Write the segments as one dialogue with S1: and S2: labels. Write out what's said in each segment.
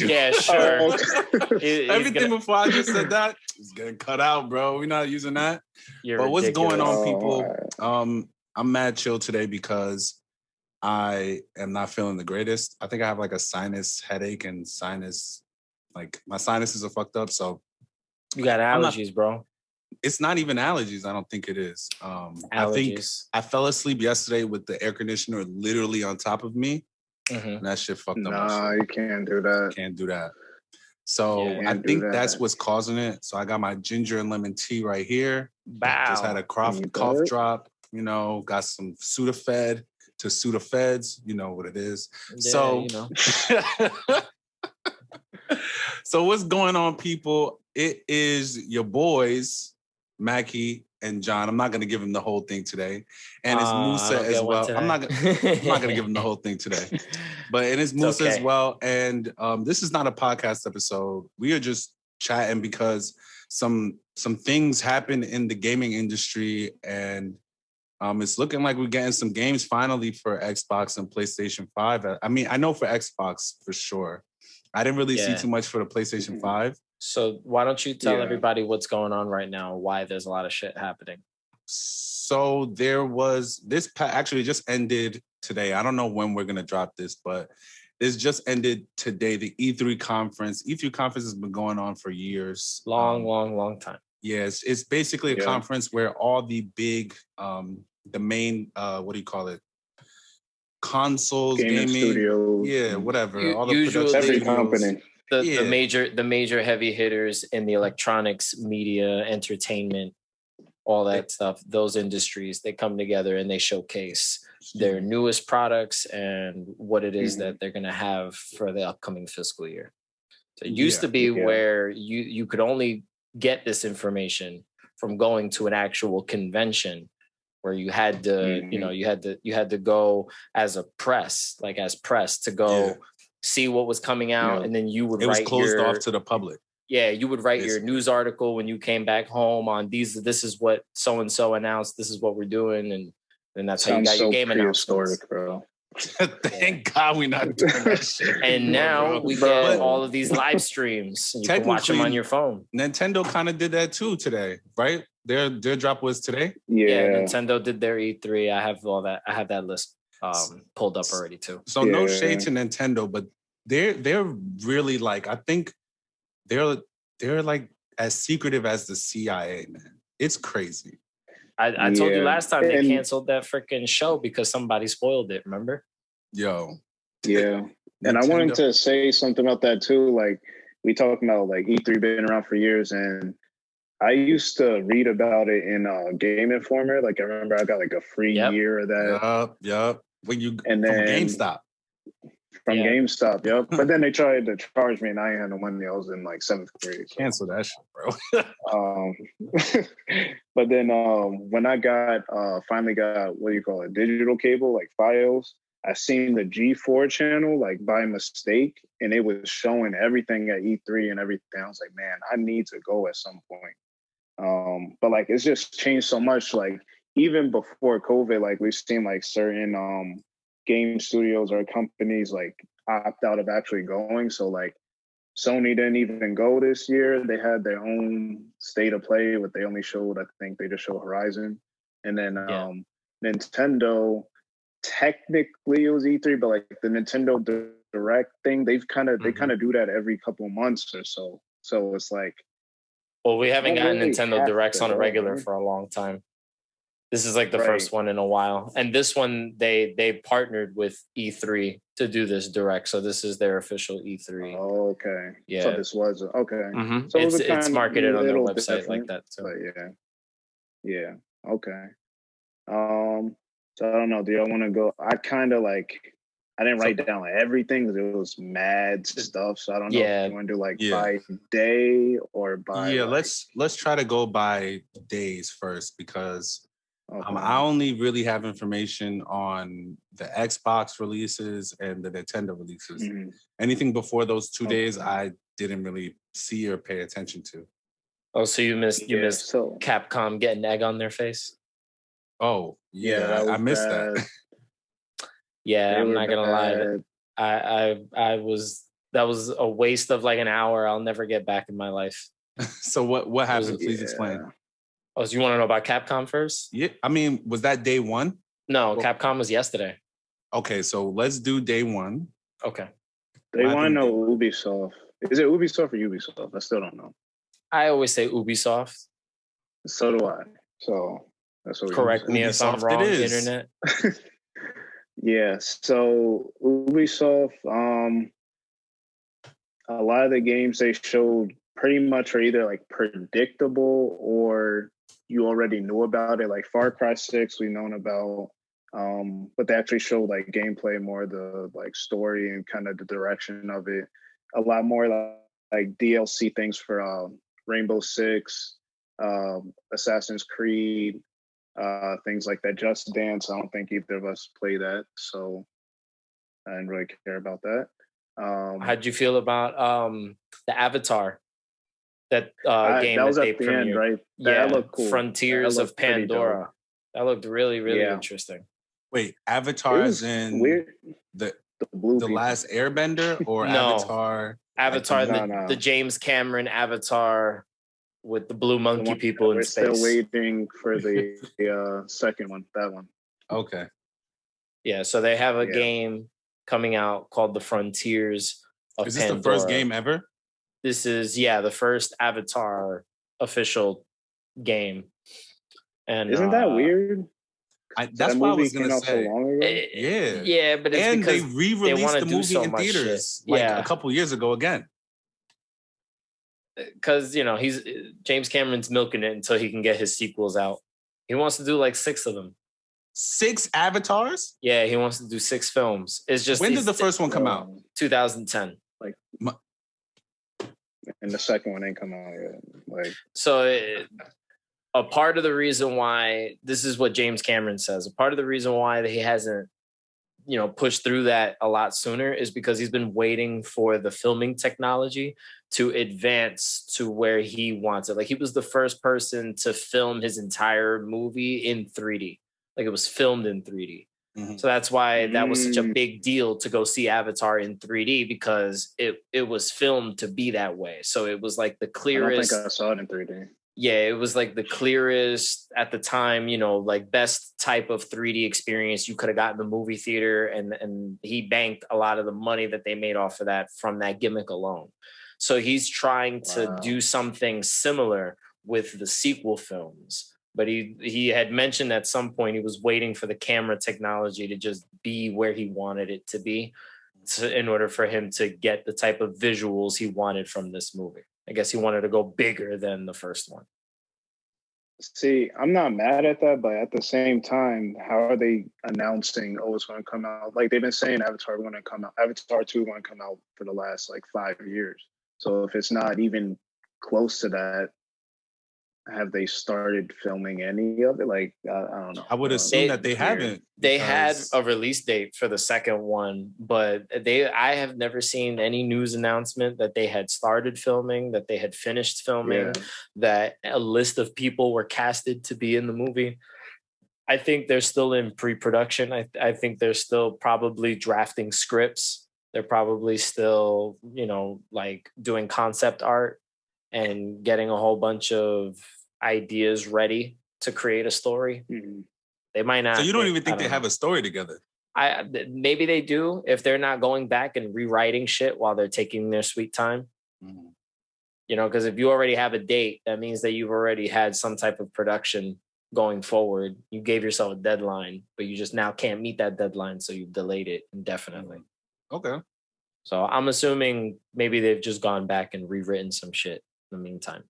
S1: Yeah, sure.
S2: Everything before I just said that is getting cut out, bro. We're not using that. But what's going on, people? I'm mad chill today because I am not feeling the greatest. I think I have like a sinus headache and my sinuses are fucked up. So
S1: you got allergies, bro.
S2: It's not even allergies. I don't think it is. I think I fell asleep yesterday with the air conditioner literally on top of me. And that shit fucked up my shit.
S3: Nah, you can't do that.
S2: Can't do that. So I think that's what's causing it. So I got my ginger and lemon tea right here.
S1: Wow.
S2: Just had a cough drop, got some Sudafed to Sudafeds. You know what it is. Yeah, So what's going on, people? It is your boys, Mackie and John. I'm not going to give him the whole thing today. And it's Musa as well. I'm not going to give him the whole thing today. But it is Musa as well. And this is not a podcast episode. We are just chatting because some things happen in the gaming industry. And it's looking like we're getting some games finally for Xbox and PlayStation 5. I mean, I know for Xbox for sure. I didn't really see too much for the PlayStation 5.
S1: So why don't you tell everybody what's going on right now, why there's a lot of shit happening?
S2: So there was this actually just ended today. I don't know when we're going to drop this, but this just ended today, the E3 conference. E3 conference has been going on for years.
S1: Long time.
S2: Yes, it's basically a conference where all the big, the main, what do you call it? Consoles, gaming studios, whatever. All the production
S3: every company.
S1: The major heavy hitters in the electronics, media, entertainment, all that stuff, those industries, they come together and they showcase their newest products and what it is that they're going to have for the upcoming fiscal year. So it used to be where you could only get this information from going to an actual convention where you had to, you had to go as press to go see what was coming out, and then you would
S2: it was closed off to the public.
S1: Yeah, you would write your news article when you came back home on this is what so and so announced, this is what we're doing, and that's how you got your game announcements.
S3: Bro.
S2: Thank God we're not doing that shit.
S1: And now we get all of these live streams. You can watch them on your phone.
S2: Nintendo kind of did that too today, right? Their drop was today.
S1: Yeah, Nintendo did their E3. I have all that. I have that list pulled up already too.
S2: So no shade to Nintendo, but they're really like, I think they're like as secretive as the CIA, man. It's crazy.
S1: I told you last time they canceled that freaking show because somebody spoiled it, remember?
S2: Yo.
S3: Yeah. And I wanted to say something about that too. Like, we talking about like E3 been around for years, and I used to read about it in Game Informer. Like, I remember I got like a free year of that.
S2: Yup. From GameStop.
S3: From GameStop, yep. But then they tried to charge me, and I ain't had no money. I was in like 7th grade. So.
S2: Cancel that shit, bro.
S3: But then when I finally got, what do you call it, digital cable, like Fios, I seen the G4 channel, like by mistake, and it was showing everything at E3 and everything. I was like, man, I need to go at some point. But like, it's just changed so much. Like, even before COVID, like we've seen like certain game studios or companies like opt out of actually going. So like Sony didn't even go this year. They had their own state of play, but they only showed, I think they just showed Horizon. And then Nintendo, technically it was E3, but like the Nintendo Direct thing, they kind of do that every couple months or so. So it's like,
S1: well, we haven't gotten Nintendo Directs on a regular for a long time. This is like the first one in a while. And this one, they partnered with E3 to do this direct. So this is their official E3.
S3: Oh, okay.
S1: Yeah.
S3: So this was, okay.
S1: Mm-hmm. So it's marketed on their website like that too.
S3: But yeah. Okay. So I don't know. Do y'all want to go? I kind of like, I didn't write down like everything because it was mad stuff. So I don't know if you want to do like by day or by.
S2: Yeah, let's try to go by days first because I only really have information on the Xbox releases and the Nintendo releases. Mm-hmm. Anything before those 2 days, I didn't really see or pay attention to.
S1: Oh, so you missed Capcom getting egg on their face?
S2: Oh, yeah, I missed that.
S1: Yeah, I'm not gonna lie. That was a waste of like an hour I'll never get back in my life.
S2: So what happened? Please explain.
S1: Oh, so you want to know about Capcom first?
S2: Yeah, I mean, was that day one?
S1: No, Capcom was yesterday.
S2: Okay, so let's do day one.
S1: Okay.
S3: Day one, no, Ubisoft. Is it Ubisoft or Ubisoft? I still don't know.
S1: I always say Ubisoft.
S3: So do I. So that's what
S1: correct me if I'm wrong, internet.
S3: Yeah, so Ubisoft, a lot of the games they showed pretty much are either like predictable or you already knew about it. Like Far Cry 6, we've known about, but they actually showed like gameplay, more the like story and kind of the direction of it. A lot more like DLC things for Rainbow Six, Assassin's Creed, things like that. Just Dance, I don't think either of us play that, so I didn't really care about that.
S1: How'd you feel about the Avatar? That game
S3: that was
S1: that
S3: at
S1: they
S3: the end,
S1: premiered?
S3: right?
S1: That
S3: looked cool.
S1: Frontiers of Pandora. That looked really, really interesting.
S2: Wait, Avatar is in
S3: weird.
S2: the
S3: blue
S2: the last Airbender or
S1: No.
S2: Avatar?
S1: Avatar,
S2: like
S1: the James Cameron Avatar with the blue monkey people in space.
S3: We're still waiting for the second one. That one.
S2: Okay.
S1: Yeah, so they have a game coming out called The Frontiers of Pandora.
S2: Is this the first game ever?
S1: This is the first Avatar official game. And
S3: isn't that weird?
S2: That's what I was gonna say.
S3: So long ago?
S1: Yeah, but it's because
S2: they re-released the movie in theaters a couple years ago again.
S1: Because he's James Cameron's milking it until he can get his sequels out. He wants to do like 6 of them.
S2: 6 Avatars?
S1: Yeah, he wants to do 6 films. It's just
S2: when did the first one come out?
S1: 2010.
S3: And the second one ain't come out yet.
S1: A part of the reason why this is what James Cameron says. A part of the reason why he hasn't, pushed through that a lot sooner is because he's been waiting for the filming technology to advance to where he wants it. Like he was the first person to film his entire movie in 3D. Like it was filmed in 3D. Mm-hmm. So that's why that was such a big deal to go see Avatar in 3D, because it was filmed to be that way. So it was like the clearest.
S3: I don't think I saw it in 3D.
S1: Yeah, it was like the clearest at the time, like best type of 3D experience you could have gotten in the movie theater. And he banked a lot of the money that they made off of that from that gimmick alone. So he's trying to do something similar with the sequel films. But he had mentioned at some point he was waiting for the camera technology to just be where he wanted it to be in order for him to get the type of visuals he wanted from this movie. I guess he wanted to go bigger than the first one.
S3: See, I'm not mad at that, but at the same time, how are they announcing, it's going to come out? Like they've been saying Avatar 2 going to come out for the last 5 years. So if it's not even close to that, have they started filming any of it? I don't know.
S2: I would assume that they haven't.
S1: They had a release date for the second one, but I have never seen any news announcement that they had started filming, that they had finished filming, that a list of people were casted to be in the movie. I think they're still in pre-production. I think they're still probably drafting scripts. They're probably still, doing concept art and getting a whole bunch of ideas ready to create a story. Mm-hmm. They might not.
S2: So you don't even think they have a story together?
S1: Maybe they do, if they're not going back and rewriting shit while they're taking their sweet time. Mm-hmm. Because if you already have a date, that means that you've already had some type of production going forward. You gave yourself a deadline, but you just now can't meet that deadline, so you've delayed it indefinitely.
S2: Okay.
S1: So I'm assuming maybe they've just gone back and rewritten some shit in the meantime.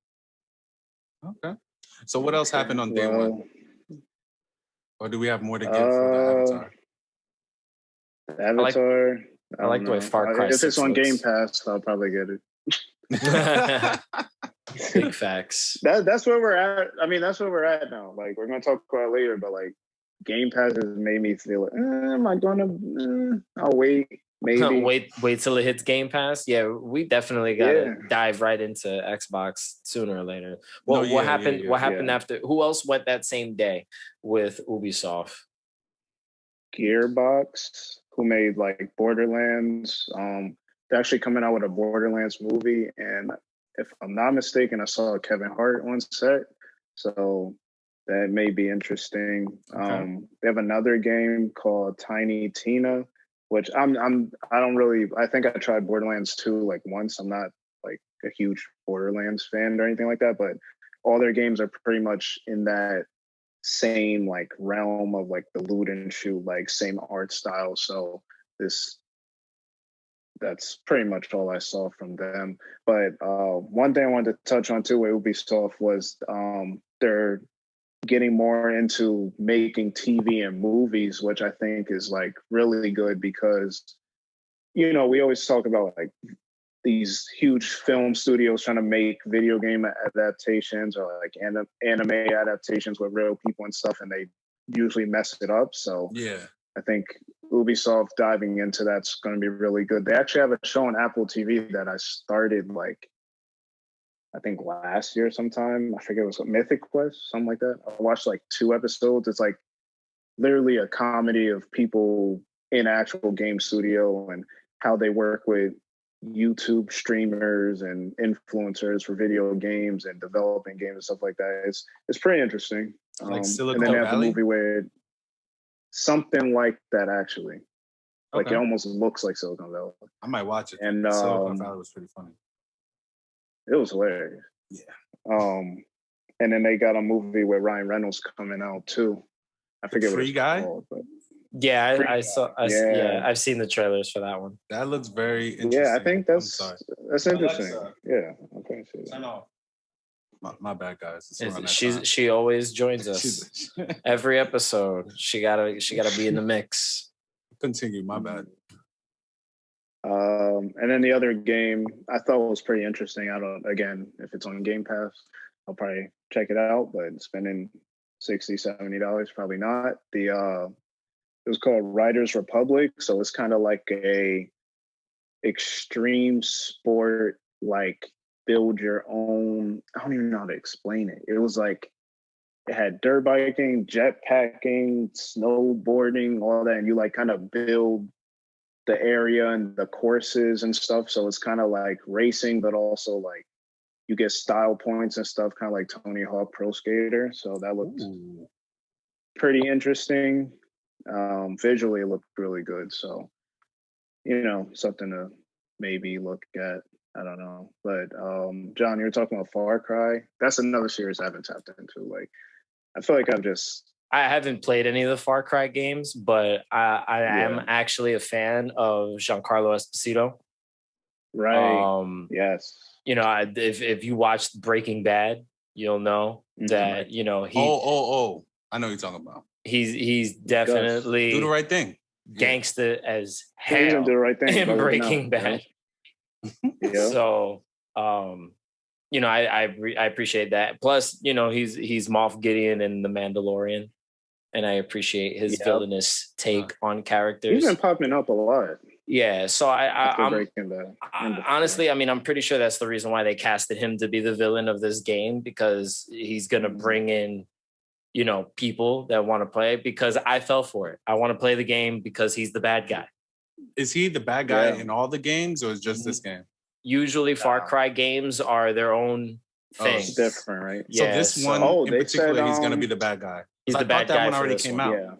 S2: Okay. So what else happened on day one? Or do we have more to give for the Avatar?
S3: Avatar.
S1: I like the way Far Cry 6
S3: if it's on
S1: looks.
S3: Game Pass, I'll probably get it.
S1: Big facts.
S3: That's where we're at. I mean, that's where we're at now. We're gonna talk about it later, but Game Pass has made me feel am I gonna? I'll wait. Maybe
S1: wait till it hits Game Pass. Yeah, we definitely gotta dive right into Xbox sooner or later. Well, what happened? What happened after? Who else went that same day with Ubisoft?
S3: Gearbox, who made Borderlands. they're actually coming out with a Borderlands movie, and if I'm not mistaken, I saw Kevin Hart on set, so that may be interesting.
S2: Okay.
S3: They have another game called Tiny Tina, which I don't really. I think I tried Borderlands 2 like once. I'm not like a huge Borderlands fan or anything like that, but all their games are pretty much in that same like realm of like the loot and shoot, like same art style. So this that's pretty much all I saw from them. But one thing I wanted to touch on too with Ubisoft was they're getting more into making TV and movies, which I think is like really good because, you know, we always talk about like these huge film studios trying to make video game adaptations or like anime adaptations with real people and stuff, and they usually mess it up. So
S2: Yeah.
S3: I think Ubisoft diving into that's going to be really good. They actually have a show on Apple TV that I started like, I think last year sometime. I forget it was Mythic Quest, something like that. I watched like 2 episodes. It's like literally a comedy of people in actual game studio and how they work with YouTube streamers and influencers for video games and developing games and stuff like that. It's pretty interesting.
S2: Like
S3: and
S2: Silicon
S3: then they have
S2: Valley?
S3: the movie where something like that actually. Like it almost looks like Silicon Valley.
S2: I might watch it.
S3: And
S2: Silicon Valley was pretty funny.
S3: It was hilarious.
S2: Yeah.
S3: And then they got a movie with Ryan Reynolds coming out too. I forget what
S2: Free
S3: it's
S2: Guy?
S3: called, but
S1: Yeah, I saw. Yeah, I've seen the trailers for that one.
S2: That looks very interesting.
S3: Yeah, I think that's interesting.
S2: Alexa,
S3: yeah, okay.
S2: Turn off. My bad, guys.
S1: She always joins us every episode. She gotta be in the mix.
S2: Continue. My bad.
S3: And then the other game I thought was pretty interesting. Again, if it's on Game Pass, I'll probably check it out, but spending $60-$70, probably not. It was called Riders Republic. So it's kind of like a extreme sport, like build your own. I don't even know how to explain it. It was like, it had dirt biking, jet packing, snowboarding, all that. And you like kind of build the area and the courses and stuff. So it's kind of like racing, but also like you get style points and stuff, kind of like Tony Hawk Pro Skater. So that looked pretty interesting. Visually, it looked really good. So, you know, something to maybe look at. I don't know. But John, you were talking about Far Cry. That's another series I haven't tapped into. Like, I feel like
S1: I haven't played any of the Far Cry games, but I am actually a fan of Giancarlo Esposito.
S3: Right. Yes.
S1: You know, if you watched Breaking Bad, you'll know that, you know, he.
S2: I know what you're talking about.
S1: He's definitely
S2: do the right thing.
S1: Gangsta as hell.
S3: He didn't do the right thing
S1: in Breaking Bad.
S3: Yeah.
S1: So, you know, I appreciate that. Plus, you know, he's Moff Gideon in The Mandalorian, and I appreciate his villainous take on characters.
S3: He's been popping up a lot.
S1: Yeah, so I'm honestly, I mean, I'm pretty sure that's the reason why they casted him to be the villain of this game, because he's gonna bring in, you know, people that want to play, because I fell for it. I want to play the game because he's the bad guy.
S2: Is he the bad guy in all the games, or is just this game?
S1: Usually Far Cry games are their own thing.
S3: It's different, right?
S2: So this one in particular, he's going to be the bad guy.
S1: He's the bad guy.
S2: That one already came out.
S3: Yeah.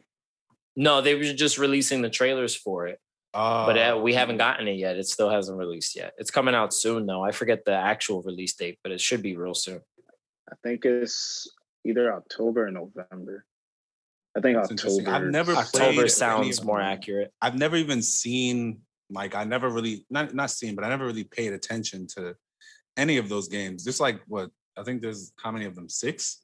S1: No, they were just releasing the trailers for it. But we haven't gotten it yet. It still hasn't released yet. It's coming out soon, though. I forget the actual release date, but it should be real soon.
S3: I think it's either October or November. I think October.
S2: I've never
S1: October sounds more accurate.
S2: I've never even seen, like, I never really, not seen, but I never really paid attention to any of those games. There's like, what, I think there's, how many of them? 6,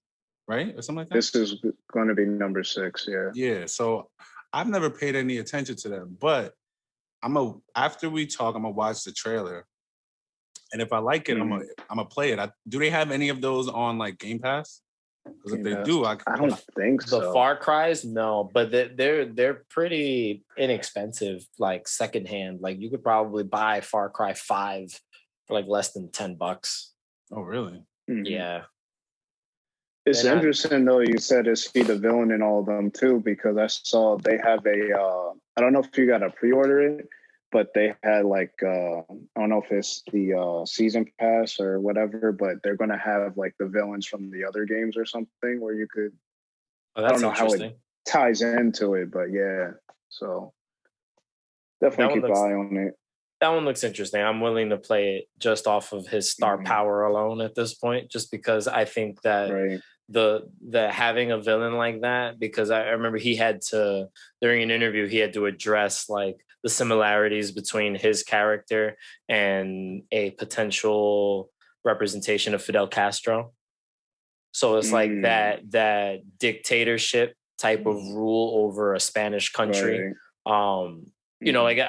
S2: right? Or something like that?
S3: This is going to be number 6, yeah.
S2: Yeah, so I've never paid any attention to them, but after we talk, I'm going to watch the trailer. And if I like it, I'm gonna play it. Do they have any of those on, like, Game Pass? Because if they do, I
S3: don't think so.
S1: The Far Cries, no, but they're pretty inexpensive, like secondhand. Like you could probably buy Far Cry 5 for like less than $10.
S2: Oh, really?
S3: Mm-hmm.
S1: Yeah.
S3: It's interesting though. You said is he the villain in all of them too, because I saw they have I don't know if you got to pre-order it, but they had like I don't know if it's the season pass or whatever, but they're gonna have like the villains from the other games or something where you could.
S1: Oh,
S3: I don't know how it ties into it, but yeah. So definitely keep an eye on it.
S1: That one looks interesting. I'm willing to play it just off of his star power alone at this point, just because I think that the having a villain like that, because I remember he had to, during an interview, he had to address like the similarities between his character and a potential representation of Fidel Castro. So it's like that dictatorship type of rule over a Spanish country. You know, like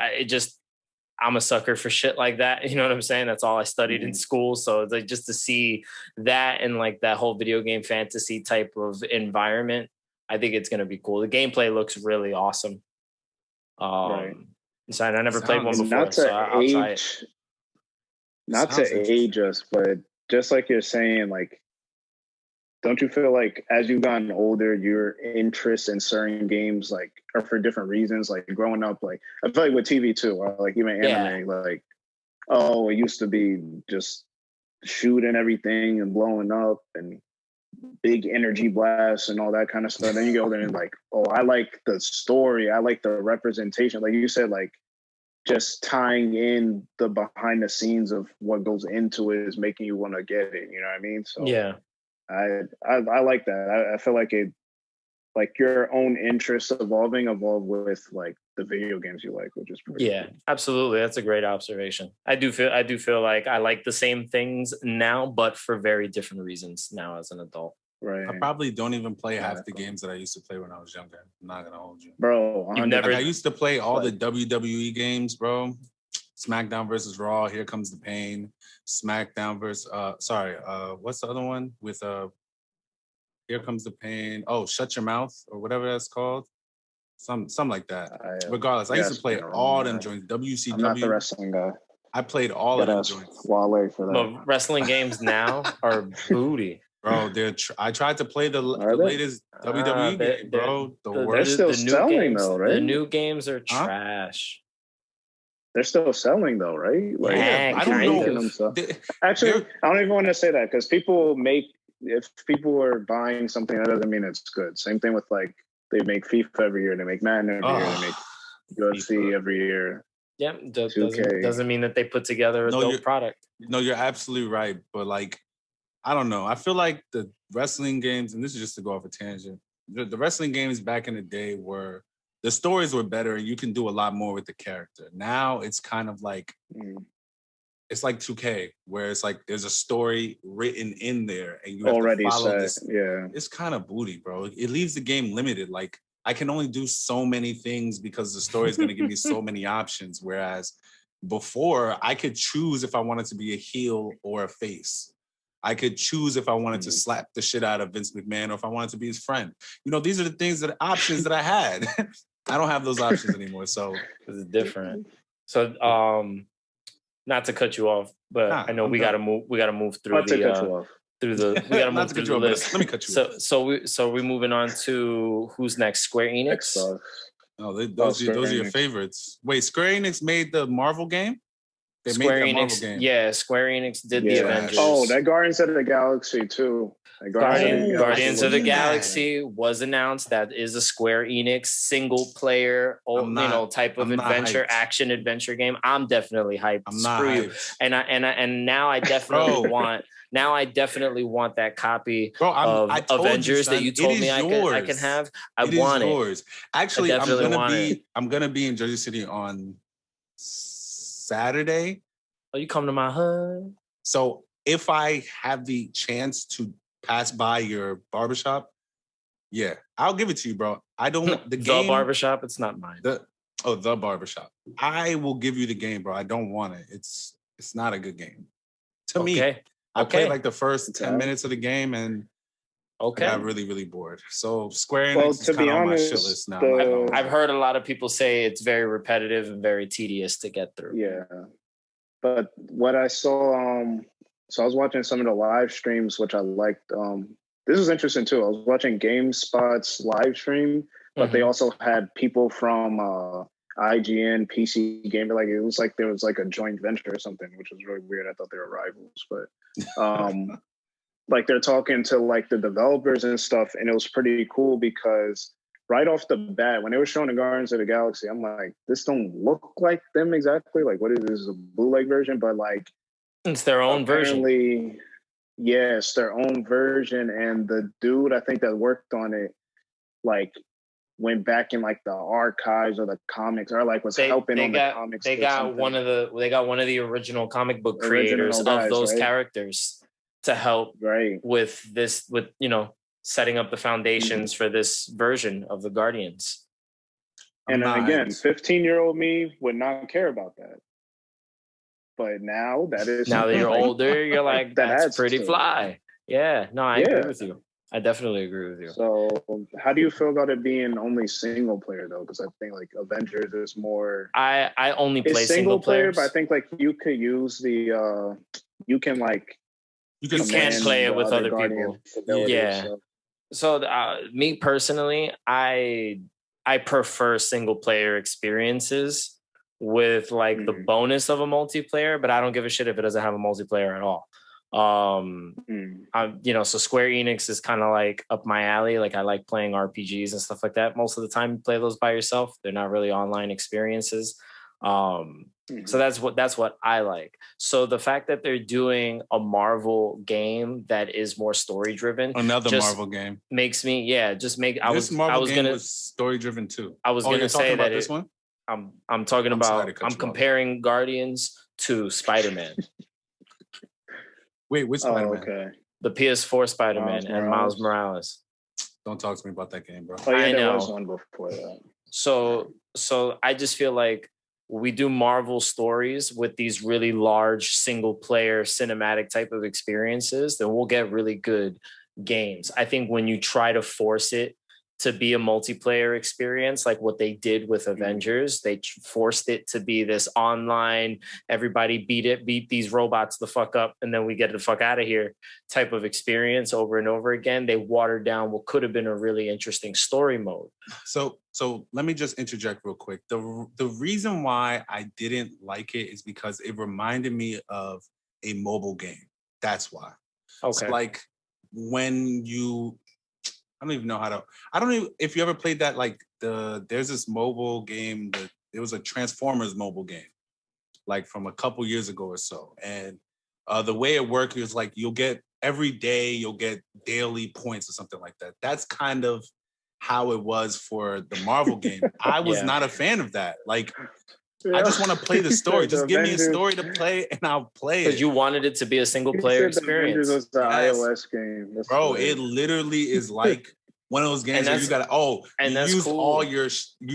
S1: I'm a sucker for shit like that. You know what I'm saying? That's all I studied in school. So it's like just to see that and like that whole video game fantasy type of environment, I think it's going to be cool. The gameplay looks really awesome. So I never played one before, so I'll try it.
S3: Not to age us, but just like you're saying, like, don't you feel like as you've gotten older, your interests in certain games like are for different reasons? Like growing up, like I feel like with TV too, or like even anime, like it used to be just shooting everything and blowing up and big energy blasts and all that kind of stuff. Then you go there and like, I like the story, I like the representation. Like you said, like just tying in the behind the scenes of what goes into it is making you want to get it. You know what I mean? So
S1: yeah.
S3: I like that. I feel like like your own interests evolve with like the video games you like, which is pretty cool.
S1: Absolutely. That's a great observation. I do feel like I like the same things now, but for very different reasons now as an adult.
S3: Right.
S2: I probably don't even play half the games that I used to play when I was younger. I'm not gonna hold you,
S3: bro.
S1: I
S2: used to play all the WWE games, bro. SmackDown versus Raw, Here Comes the Pain, SmackDown versus what's the other one with Here Comes the Pain? Oh, Shut Your Mouth or whatever that's called. Something like that. Regardless, I used to play all them joints. WCW.
S3: I'm not the wrestling guy.
S2: I played all of them joints.
S3: Wale for that.
S1: No, wrestling games now are booty.
S2: Bro, I tried to play the latest WWE game, bro.
S3: They're still selling though, right?
S1: The new games are trash.
S3: They're still selling though, right? Like,
S2: I don't know.
S3: Actually, I don't even want to say that because if people are buying something, that doesn't mean it's good. Same thing with like they make FIFA every year, they make Madden every year, they make UFC every year.
S1: Yeah, doesn't mean that they put together a dope product.
S2: No, you're absolutely right. But like, I don't know. I feel like the wrestling games, and this is just to go off a tangent, the wrestling games back in the day the stories were better and you can do a lot more with the character. Now it's kind of like, it's like 2K, where it's like there's a story written in there and you have to follow this.
S3: Yeah.
S2: It's kind of booty, bro. It leaves the game limited. Like I can only do so many things because the story is going to give me so many options. Whereas before I could choose if I wanted to be a heel or a face. I could choose if I wanted to slap the shit out of Vince McMahon or if I wanted to be his friend. You know, these are the options that I had. I don't have those options anymore. So
S1: it's different. So, not to cut you off, but I know we gotta move through the list.
S2: Let me cut you off.
S1: So we're moving on to who's next? Square Enix.
S2: Those are your favorites. Wait, Square Enix made the Marvel game?
S1: Square Enix did the Avengers.
S3: Oh, that Guardians of the Galaxy too.
S1: Guardians of the Galaxy was announced. That is a Square Enix single player, type of action adventure game. I'm definitely hyped. Screw you. And now I definitely want. Now I definitely want that copy of Avengers that you told me I can have. I want it.
S2: Actually, I'm gonna be in Jersey City on Saturday.
S1: Oh, you come to my hood?
S2: So if I have the chance to pass by your barbershop, I'll give it to you, bro. I don't the
S1: barbershop. It's not mine.
S2: The barbershop. I will give you the game, bro. I don't want it. It's not a good game to me. I played like the first 10 minutes of the game and I got really, really bored. So Square Enix is kind of on my shit list now.
S1: I've heard a lot of people say it's very repetitive and very tedious to get through.
S3: Yeah. But what I saw, so I was watching some of the live streams, which I liked. This is interesting too. I was watching GameSpot's live stream, but they also had people from, IGN, PC Gamer. Like it was like there was like a joint venture or something, which was really weird. I thought they were rivals, but like they're talking to like the developers and stuff, and it was pretty cool because right off the bat, when they were showing the Guardians of the Galaxy, I'm like, this don't look like them exactly. Like, what is this? A bootleg version, but like
S1: it's their own version.
S3: Yes, their own version, and the dude I think that worked on it, like went back in like the archives of the comics or like was helping on the comics.
S1: They got one of the original comic book creators of those characters to help with this, with setting up the foundations for this version of the Guardians.
S3: And again, 15-year-old me would not care about that. But now that
S1: you're older, you're like, that's pretty fly. Yeah, no, I agree with you. I definitely agree with you.
S3: So how do you feel about it being only single player though? Because I think like Avengers is more.
S1: I only play single player,
S3: but I think like you could use the you can
S1: play it with other people. Yeah. So me personally, I prefer single player experiences with like the bonus of a multiplayer, but I don't give a shit if it doesn't have a multiplayer at all. So Square Enix is kind of like up my alley. Like I like playing RPGs and stuff like that. Most of the time you play those by yourself. They're not really online experiences. So that's what I like. So the fact that they're doing a Marvel game that is more story driven,
S2: another Marvel game,
S1: makes me
S2: was story driven too.
S1: I was gonna say that
S2: this one.
S1: I'm talking about. I'm comparing Guardians to Spider-Man.
S2: Wait, which Spider-Man?
S3: Okay.
S1: The PS4 Spider-Man and Miles Morales.
S2: Don't talk to me about that game, bro.
S3: Oh, yeah, there was one before that.
S1: So I just feel like we do Marvel stories with these really large single player cinematic type of experiences, then we'll get really good games. I think when you try to force it to be a multiplayer experience, like what they did with Avengers, they forced it to be this online, everybody beat these robots the fuck up, and then we get the fuck out of here type of experience over and over again. They watered down what could have been a really interesting story mode.
S2: So let me just interject real quick. The reason why I didn't like it is because it reminded me of a mobile game. That's why. Okay. It's like when you, I don't even know how to, I don't even, if you ever played that, like there's this mobile game that it was a Transformers mobile game, like from a couple years ago or so. And the way it worked is like every day you'll get daily points or something like that. That's kind of how it was for the Marvel game. I was not a fan of that. Like, I just want to play the story. Just give me a story to play and I'll play it.
S1: Because you wanted it to be a single player experience.
S3: It was the iOS game.
S2: That's bro, it literally is like one of those games where you gotta you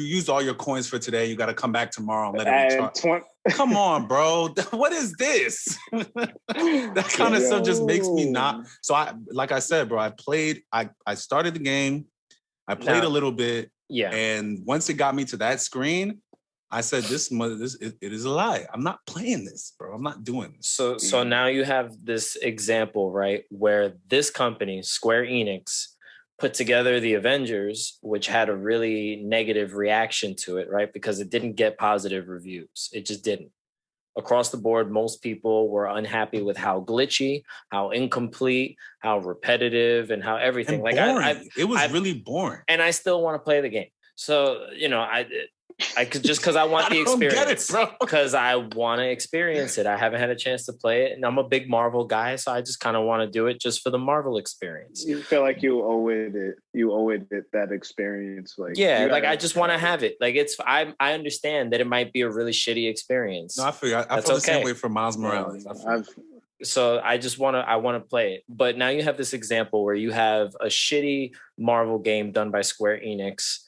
S2: used all your coins for today. You gotta come back tomorrow and let it recharge. Come on, bro. What is this? That kind of stuff just makes me not. So like I said, bro, I started the game. I played a little bit.
S1: Yeah.
S2: And once it got me to that screen, I said, it is a lie. I'm not playing this, bro. I'm not doing this.
S1: So now you have this example, right, where this company, Square Enix, put together the Avengers, which had a really negative reaction to it, right? Because it didn't get positive reviews. It just didn't. Across the board, most people were unhappy with how glitchy, how incomplete, how repetitive, and how everything.
S2: And boring. It was really boring.
S1: And I still want to play the game. So, I could just because I want the experience, because I want to experience it. I haven't had a chance to play it, and I'm a big Marvel guy, so I just kind of want to do it just for the Marvel experience.
S3: You feel like you owe it that experience, like
S1: I just want to have it. Like I understand that it might be a really shitty experience.
S2: No, I feel the same way for Miles Morales.
S1: So I want to play it. But now you have this example where you have a shitty Marvel game done by Square Enix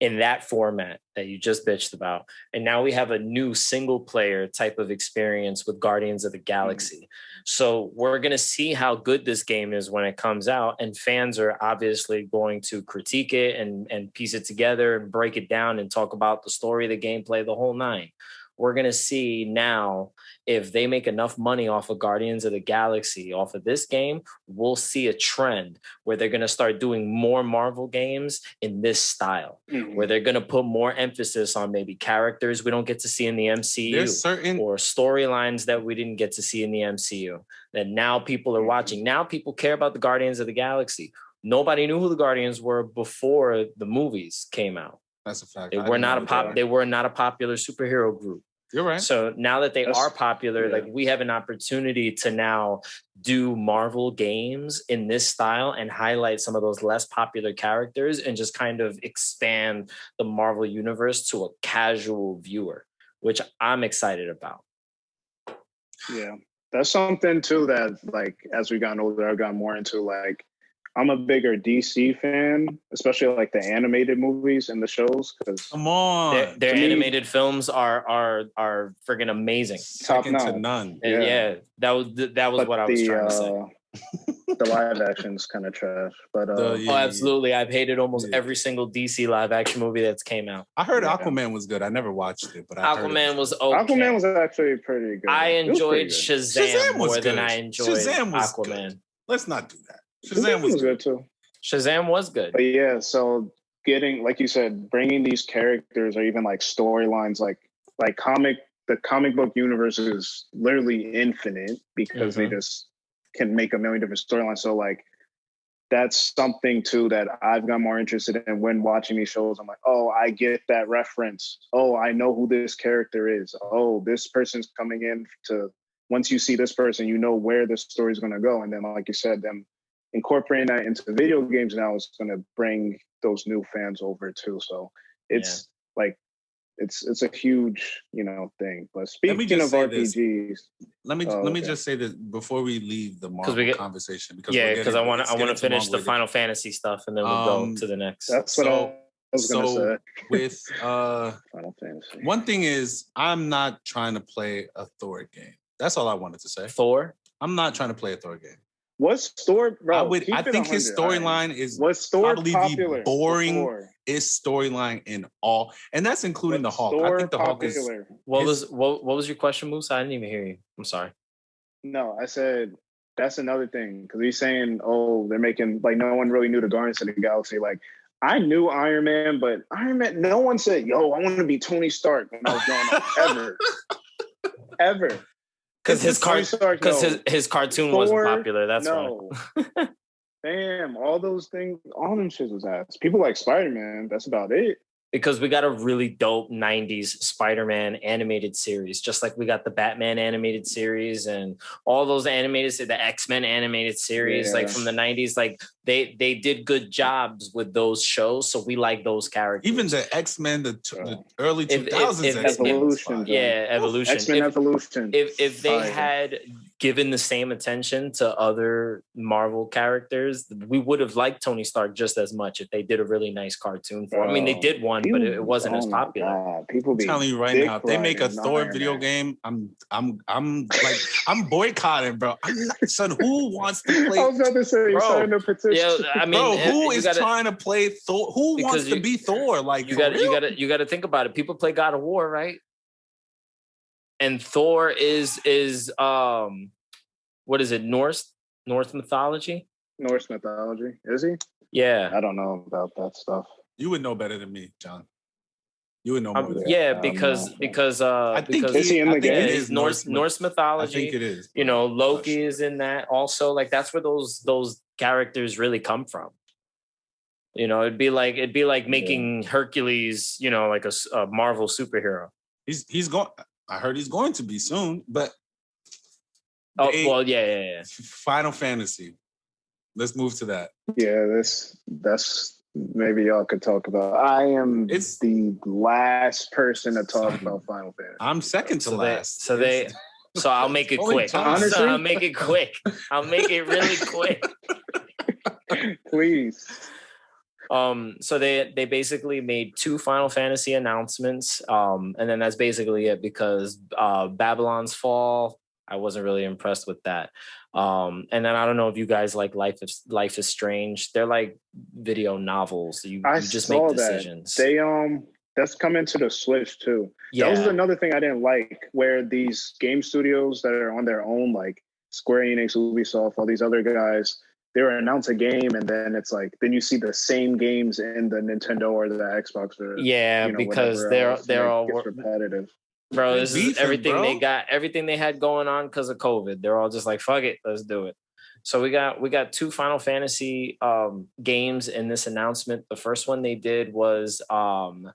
S1: in that format that you just bitched about. And now we have a new single player type of experience with Guardians of the Galaxy. So we're going to see how good this game is when it comes out. And fans are obviously going to critique it and piece it together and break it down and talk about the story, the gameplay, the whole nine. We're going to see now if they make enough money off of Guardians of the Galaxy, off of this game, we'll see a trend where they're going to start doing more Marvel games in this style, where they're going to put more emphasis on maybe characters we don't get to see in the MCU or storylines that we didn't get to see in the MCU that now people are watching. Now people care about the Guardians of the Galaxy. Nobody knew who the Guardians were before the movies came out.
S2: That's a fact.
S1: They were not a popular superhero group.
S2: You're right.
S1: So now that they are popular, like we have an opportunity to now do Marvel games in this style and highlight some of those less popular characters and just kind of expand the Marvel universe to a casual viewer, which I'm excited about.
S3: Yeah, that's something too that, like, as we got older, I got more into. Like, I'm a bigger DC fan, especially like the animated movies and the shows. Because
S2: come on,
S1: their animated films are friggin' amazing,
S2: second to none.
S1: Yeah, that was what I was trying to say.
S3: The live action's kind of trash, but
S1: absolutely, I've hated almost every single DC live action movie that's came out.
S2: I heard Aquaman was good. I never watched it, but
S1: Aquaman was okay.
S3: Aquaman was actually pretty good.
S1: I enjoyed Shazam more than I enjoyed Aquaman.
S2: Good. Let's not do that.
S3: Shazam was good too.
S1: Shazam was good.
S3: But yeah, so getting, like you said, bringing these characters or even like storylines, like the comic book universe is literally infinite because they just can make a million different storylines. So like that's something too that I've got more interested in when watching these shows. I'm like, oh, I get that reference. Oh, I know who this character is. Oh, this person's coming in to, once you see this person, you know where the story's going to go. And then, like you said, them incorporating that into video games now is going to bring those new fans over too. So it's like, it's a huge, thing. But speaking of RPGs,
S2: let me just say that before we leave the Marvel conversation,
S1: because I want to finish the Final Fantasy stuff and then we'll go to the next.
S3: That's what I was going to say.
S2: With
S3: Final Fantasy,
S2: one thing is I'm not trying to play a Thor game. That's all I wanted to say.
S1: Thor?
S2: I'm not trying to play a Thor game.
S3: What's Thor, bro?
S2: I think his storyline is probably the boringest storyline in all, and that's including the Hulk. I think the Hulk is.
S1: What was your question, Moose? I didn't even hear you. I'm sorry.
S3: No, I said that's another thing because he's saying, oh, they're making like no one really knew the Guardians of the Galaxy. Like I knew Iron Man, but Iron Man, no one said, yo, I want to be Tony Stark when I was growing up, ever.
S1: Because his cartoon wasn't popular. That's why.
S3: Damn, all those things, all them shits was ass. People like Spider-Man. That's about it.
S1: Because we got a really dope 90s Spider-Man animated series, just like we got the Batman animated series and all those animated, the X-Men animated series, like from the 90s. Like they did good jobs with those shows, so we like those characters.
S2: Even the X-Men, the early 2000s
S3: Evolution.
S1: Evolution.
S3: X-Men Evolution.
S1: If they had given the same attention to other Marvel characters, we would have liked Tony Stark just as much if they did a really nice cartoon for him. I mean, they did one, but it wasn't as popular.
S3: People
S2: I'm telling you right now, if they make a Thor video game, I'm boycotting, bro. Son, who wants to play?
S3: I was about to say, sign a petition.
S1: Yeah, I mean,
S2: bro, who is trying to play Thor? Who wants to be Thor? Like
S1: you got to think about it. People play God of War, right? And Thor is what is it? Norse mythology?
S3: Norse mythology. Is he?
S1: Yeah.
S3: I don't know about that stuff.
S2: You would know better than me, John. You would know more.
S1: Because
S3: I think is he in the game?
S1: It is Norse mythology.
S2: I think it is.
S1: Loki is in that also. Like that's where those characters really come from. It'd be like making Hercules, like a Marvel superhero.
S2: He's going. I heard he's going to be soon, but
S1: yeah.
S2: Final Fantasy. Let's move to that.
S3: Yeah, that's maybe y'all could talk about. I am the last person to talk about Final Fantasy.
S2: I'm second to last.
S1: So I'll make it quick.
S3: Honestly,
S1: I'll make it quick. I'll make it really quick.
S3: Please.
S1: So they basically made 2 Final Fantasy announcements, and then that's basically it because Babylon's Fall, I wasn't really impressed with that. And then I don't know if you guys like Life is Strange. They're like video novels. You just make decisions.
S3: They That's coming to the Switch too.
S1: Yeah.
S3: That was another thing I didn't like, where these game studios that are on their own, like Square Enix, Ubisoft, all these other guys, they would announce a game and then it's like, then you see the same games in the Nintendo or the Xbox or
S1: because they're all
S3: repetitive.
S1: Bro, this is everything they got, everything they had going on because of COVID. They're all just like, fuck it, let's do it. So we got 2 Final Fantasy games in this announcement. The first one they did was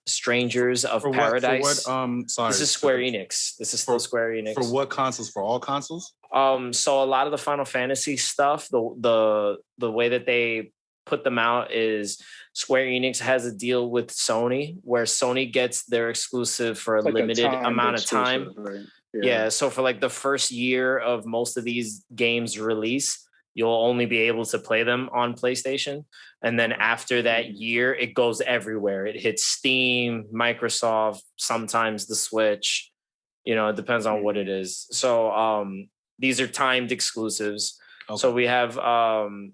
S1: Strangers of Paradise.
S2: Sorry,
S1: this is Square Enix. This is still Square Enix.
S2: For what consoles? For all consoles?
S1: So a lot of the Final Fantasy stuff, the way that they put them out is Square Enix has a deal with Sony where Sony gets their exclusive for a limited amount of time. Right? Yeah. So for like the first year of most of these games release, you'll only be able to play them on PlayStation. And then after that year, it goes everywhere. It hits Steam, Microsoft, sometimes the Switch. It depends on what it is. So these are timed exclusives. Okay. So we have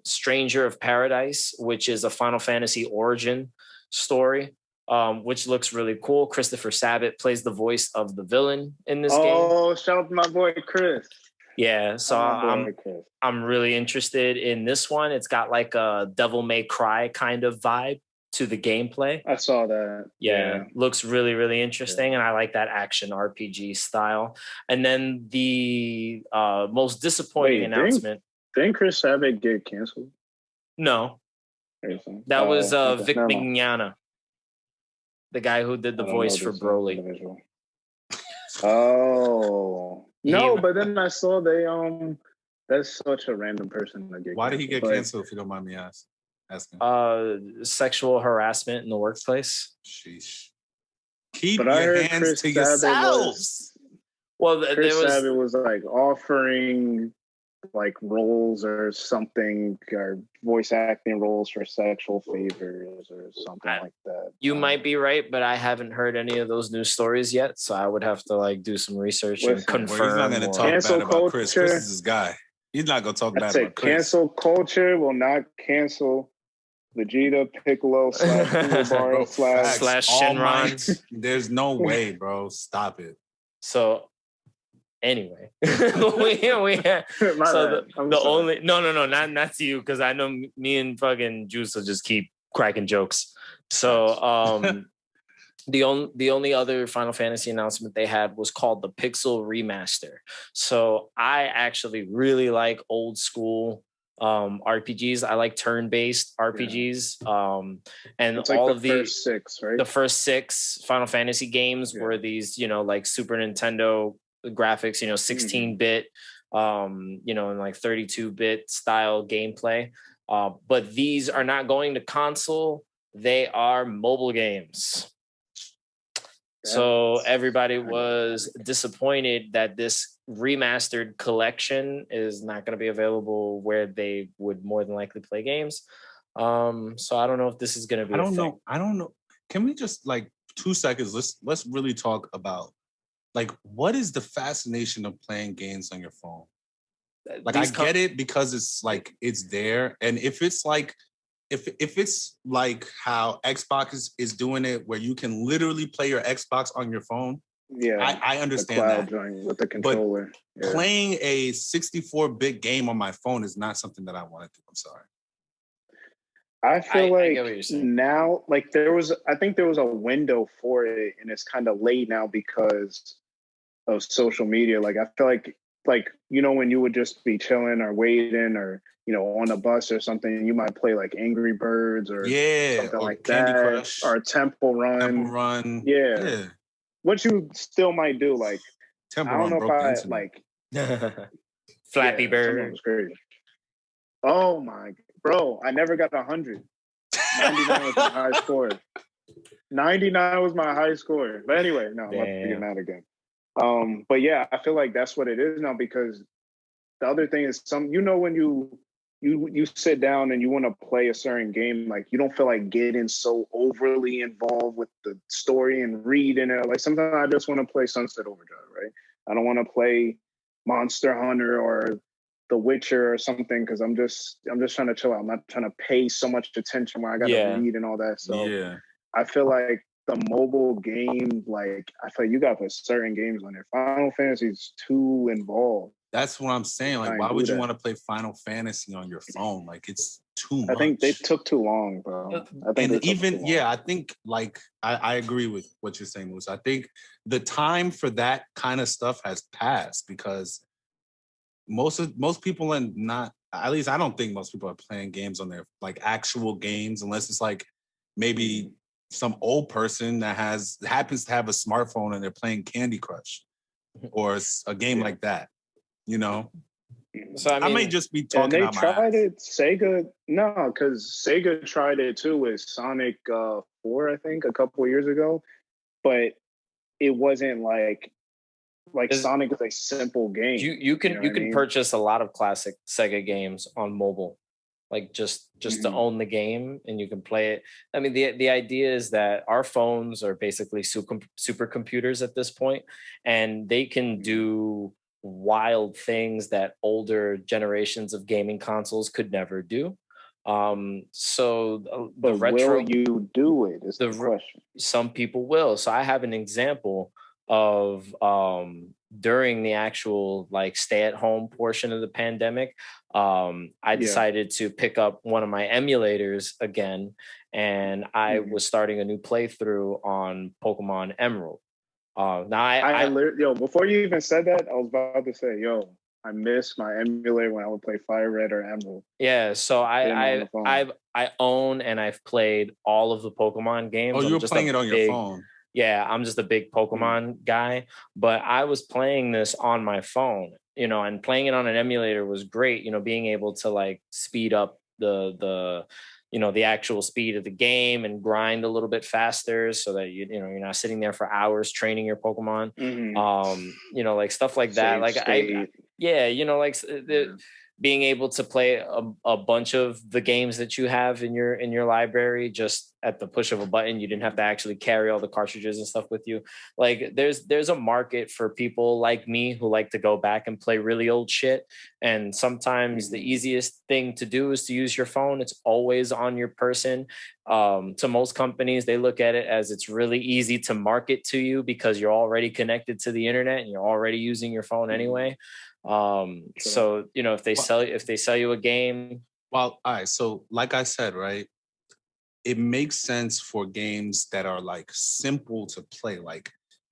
S1: Stranger of Paradise, which is a Final Fantasy origin story, which looks really cool. Christopher Sabat plays the voice of the villain in this game.
S3: Oh, shout out to my boy Chris.
S1: Yeah, so I'm really interested in this one. It's got like a Devil May Cry kind of vibe to the gameplay.
S3: I saw that.
S1: Yeah. Looks really, really interesting. And I like that action RPG style. And then the most disappointing announcement.
S3: Didn't Chris Sabat get canceled?
S1: No. That was Vic Mignogna, the guy who did the voice for Broly.
S3: Oh. No, but then I saw that's such a random person to get.
S2: Why did he get canceled, if you don't mind me asking?
S1: Sexual harassment in the workplace.
S2: Sheesh. Keep your hands to yourselves.
S3: Well, Chris Sabat was like offering like roles or something, or voice acting roles for sexual favors or something like that.
S1: You might be right, but I haven't heard any of those news stories yet, so I would have to like do some research and confirm.
S2: He's not going to talk bad about Chris. Chris is his guy. He's not going to talk bad about Chris.
S3: Cancel culture will not cancel Vegeta, Piccolo / Uber /
S1: Shenron.
S2: There's no way, bro. Stop it.
S1: So anyway, not to you, because I know me and fucking Juice will just keep cracking jokes. So the only other Final Fantasy announcement they had was called the Pixel Remaster. So I actually really like old school RPGs. I like turn-based RPGs. And it's like all of these the first 6 Final Fantasy games were these, like Super Nintendo graphics, 16-bit, and like 32-bit style gameplay. But these are not going to console. They are mobile games. So everybody was disappointed that this remastered collection is not going to be available where they would more than likely play games. So I don't know if this is going to be
S2: I don't know. Can we just like 2 seconds? Let's really talk about like what is the fascination of playing games on your phone? Like I get it because it's like it's there, and if it's like if it's like how Xbox is doing it, where you can literally play your Xbox on your phone. Yeah, I understand that.
S3: With the controller.
S2: But playing a 64-bit game on my phone is not something that I want to do. I'm sorry.
S3: I feel like now, like I think there was a window for it, and it's kind of late now because of social media. Like I feel like when you would just be chilling or waiting or on a bus or something, you might play like Angry Birds or something or like Candy that, Crush. Or Temple Run. Yeah. What you still might do, like Temple Run. I don't know if I like
S1: Flappy Bird.
S3: Was crazy. Oh my bro! I never got 100. 99 was my high score. 99 was my high score. But anyway, no, I'm not getting that again. But yeah, I feel like that's what it is now, because the other thing is when you sit down and you want to play a certain game, like you don't feel like getting so overly involved with the story and reading it. Like sometimes I just want to play Sunset Overdrive, right? I don't want to play Monster Hunter or The Witcher or something, because I'm just trying to chill out. I'm not trying to pay so much attention where I got to read and all that. So I feel like the mobile game, like I feel like you got to put certain games on there. Final Fantasy is too involved.
S2: That's what I'm saying. Like, why would you want to play Final Fantasy on your phone? Like, it's too much.
S3: I think they took too long, bro.
S2: I think like I agree with what you're saying, Moose. I think the time for that kind of stuff has passed because most people are not. At least I don't think most people are playing games on their like actual games, unless it's like maybe some old person that happens to have a smartphone and they're playing Candy Crush or a game like that. You know,
S1: so I may
S2: just be talking.
S3: And they tried it. Sega, no, because Sega tried it too with Sonic 4, I think, a couple of years ago, but it wasn't like Sonic is a simple game.
S1: You can purchase a lot of classic Sega games on mobile, like just to own the game and you can play it. I mean, the idea is that our phones are basically supercomputers at this point, and they can do wild things that older generations of gaming consoles could never do. So the retro,
S3: will you do it is the question.
S1: Some people will. So I have an example of during the actual like stay-at-home portion of the pandemic, I decided to pick up one of my emulators again, and I was starting a new playthrough on Pokemon Emerald. Now
S3: before you even said that, I was about to say, I miss my emulator when I would play Fire Red or Emerald.
S1: Yeah, so I own and I've played all of the Pokemon games.
S2: Oh, you were playing it on your phone.
S1: Yeah, I'm just a big Pokemon guy, but I was playing this on my phone, and playing it on an emulator was great, being able to like speed up the actual speed of the game and grind a little bit faster so that you're not sitting there for hours training your Pokemon. Like stuff like that. Being able to play a bunch of the games that you have in your library just at the push of a button. You didn't have to actually carry all the cartridges and stuff with you. Like there's a market for people like me who like to go back and play really old shit. And sometimes the easiest thing to do is to use your phone. It's always on your person. To most companies, they look at it as it's really easy to market to you because you're already connected to the internet and you're already using your phone anyway. So if they sell you a game,
S2: well, all right, so like I said, right, it makes sense for games that are like simple to play, like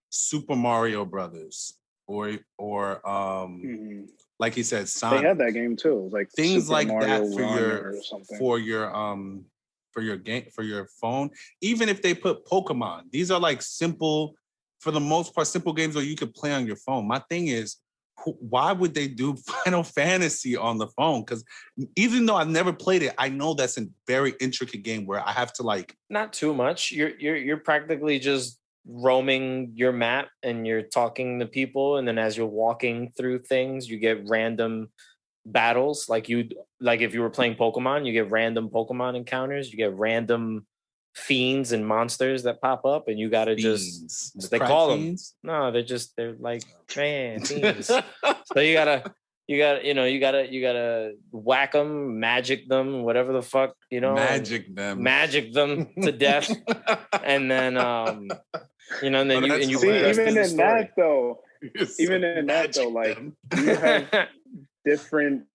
S2: Super Mario Brothers or like he said, Sonic.
S3: They had that game too, like
S2: things
S3: Super
S2: like
S3: Mario
S2: that for your phone. Even if they put Pokemon, these are like simple, for the most part, simple games where you could play on your phone. My thing is, why would they do Final Fantasy on the phone? Because even though I've never played it, I know that's a very intricate game where I have to like
S1: not too much. You're practically just roaming your map and you're talking to people, and then as you're walking through things, you get random battles. Like if you were playing Pokemon, you get random Pokemon encounters. You get random fiends and monsters that pop up, and you gotta they call fiends? Them. No, they're like fiends. So you gotta whack them, magic them, whatever the fuck,
S2: magic them
S3: to
S1: death, and then and then you
S3: even in that though, like you have different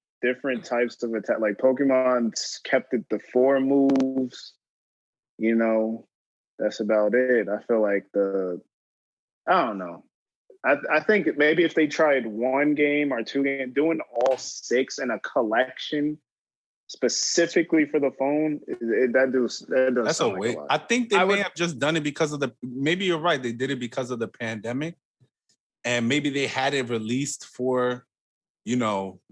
S3: types of attack. Like Pokemon kept it to 4 moves. That's about it. I feel like I don't know. I think maybe if they tried 1 game or 2 games, doing all 6 in a collection specifically for the phone, that does
S2: that's a way. I think they may have just done it because of maybe you're right. They did it because of the pandemic, and maybe they had it released for,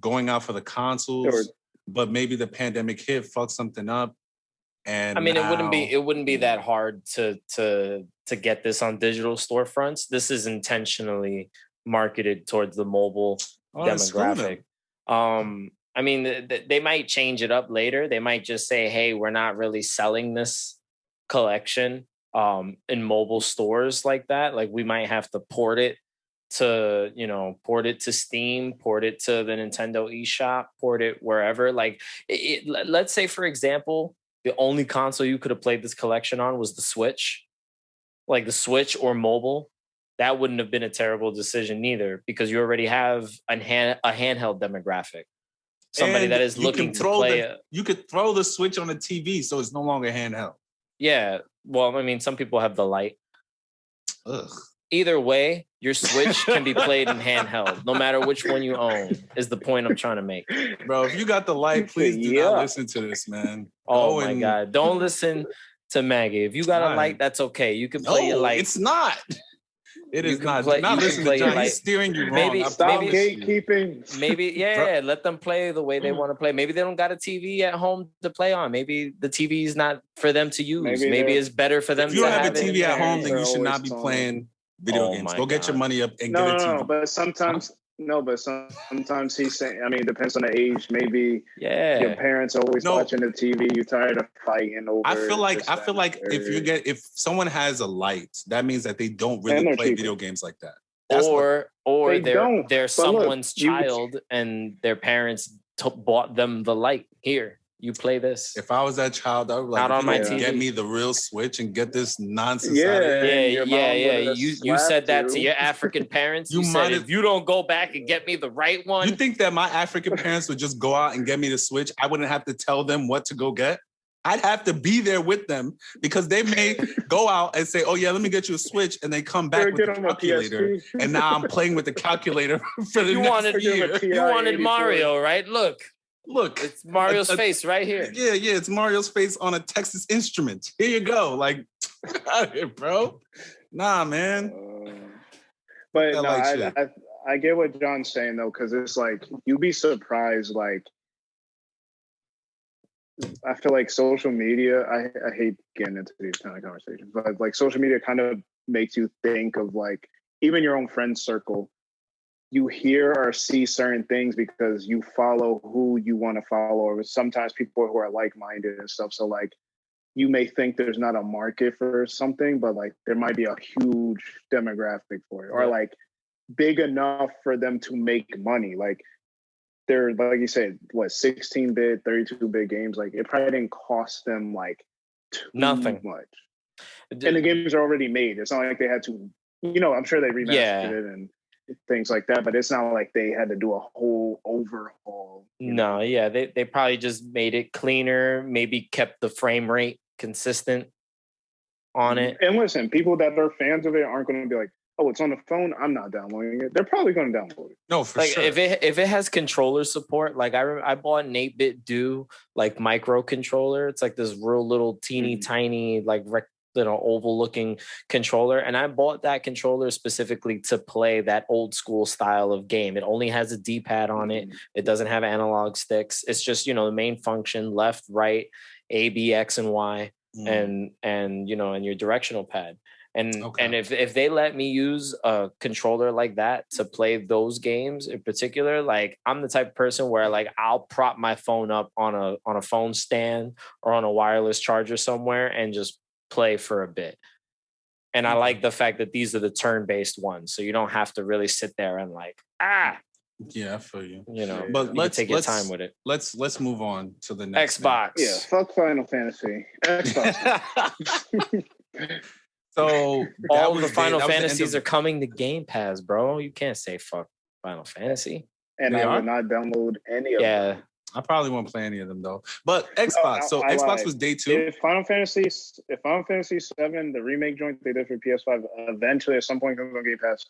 S2: going out for the consoles, but maybe the pandemic fucked something up. And
S1: I mean, it wouldn't be that hard to get this on digital storefronts. This is intentionally marketed towards the mobile demographic. I mean, they might change it up later. They might just say, "Hey, we're not really selling this collection in mobile stores like that. Like, we might have to port it to Steam, port it to the Nintendo eShop, port it wherever. Like, let's say, for example, the only console you could have played this collection on was the Switch. like the Switch or mobile, that wouldn't have been a terrible decision neither, because you already have a handheld demographic. Somebody
S2: and
S1: that is looking to play.
S2: You could throw the Switch on the TV, so it's no longer handheld.
S1: Yeah. Well, I mean, some people have the Lite.
S2: Ugh.
S1: Either way, your Switch can be played in handheld, no matter which one you own, is the point I'm trying to make.
S2: Bro, if you got the Lite, please do not listen to this, man.
S1: Oh my God. Don't listen to Maggie. If you got a Lite, that's okay. You can play your Lite.
S2: It's not. It is not.
S1: Play,
S2: not listen to John. He's steering you wrong.
S1: Maybe
S3: stop gatekeeping.
S1: Maybe, yeah, let them play the way they want to play. Maybe they don't got a TV at home to play on. Maybe the TV is not for them to use. Maybe it's better for them to have.
S2: If you don't have a TV at home, then you should not be playing video games. Go get your money up and get a TV.
S3: No, but sometimes... No, but sometimes he's saying, I mean, it depends on the age. Maybe your parents are always watching the TV. You're tired of fighting over.
S2: I feel like if someone has a Lite, that means that they don't really play video games like that.
S1: Or they're someone's child and their parents bought them the Lite. Here, you play this.
S2: If I was that child, I would like,
S1: not on my TV.
S2: Get me the real Switch and get this nonsense out of
S1: here. Yeah. You said that to your African parents. You said, if you don't go back and get me the right one.
S2: You think that my African parents would just go out and get me the Switch? I wouldn't have to tell them what to go get. I'd have to be there with them, because they may go out and say, oh yeah, let me get you a Switch. And they come back with the calculator. And now I'm playing with the calculator for the next year.
S1: You wanted Mario, right? Look, it's Mario's face right here.
S2: Yeah, it's Mario's face on a Texas Instrument. Here you go. Like, out of here, bro. Nah, man.
S3: But no, I get what John's saying though, because it's like, you'd be surprised. Like, I feel like social media, I hate getting into these kind of conversations, but like social media kind of makes you think of like, even your own friend circle. You hear or see certain things because you follow who you want to follow, or sometimes people who are like-minded and stuff. So like, you may think there's not a market for something, but like there might be a huge demographic for it, or like big enough for them to make money. Like, they're, like you said, 16-bit, 32-bit games. Like, it probably didn't cost them like
S1: nothing
S3: much. And the games are already made. It's not like they had to, I'm sure they remastered it and things like that, but it's not like they had to do a whole overhaul.
S1: They probably just made it cleaner, maybe kept the frame rate consistent on it.
S3: And listen, people that are fans of it aren't going to be like, oh, it's on the phone, I'm not downloading it. They're probably going to download it.
S2: No, for sure.
S1: If it has controller support, like I bought an 8-bit Do like micro controller. It's like this real little teeny tiny like oval looking controller, and I bought that controller specifically to play that old school style of game. It only has a D-pad on it. It doesn't have analog sticks. It's just the main function, left, right, A, B, X, and Y, and your directional pad. And if they let me use a controller like that to play those games in particular, like, I'm the type of person where like I'll prop my phone up on a phone stand or on a wireless charger somewhere and just play for a bit. And I like the fact that these are the turn-based ones, so you don't have to really sit there and like
S2: yeah, I feel you.
S1: But let's take your time with it.
S2: Let's move on to the next
S1: Xbox.
S3: Yeah, fuck Final Fantasy. Xbox.
S2: So
S1: all of the Final Fantasies are coming to Game Pass, bro. You can't say fuck Final Fantasy.
S3: And I will not download any of them.
S2: I probably won't play any of them though. But Xbox. Xbox was day 2.
S3: If Final Fantasy VII, the remake joint they did for PS5, eventually at some point comes on Game Pass,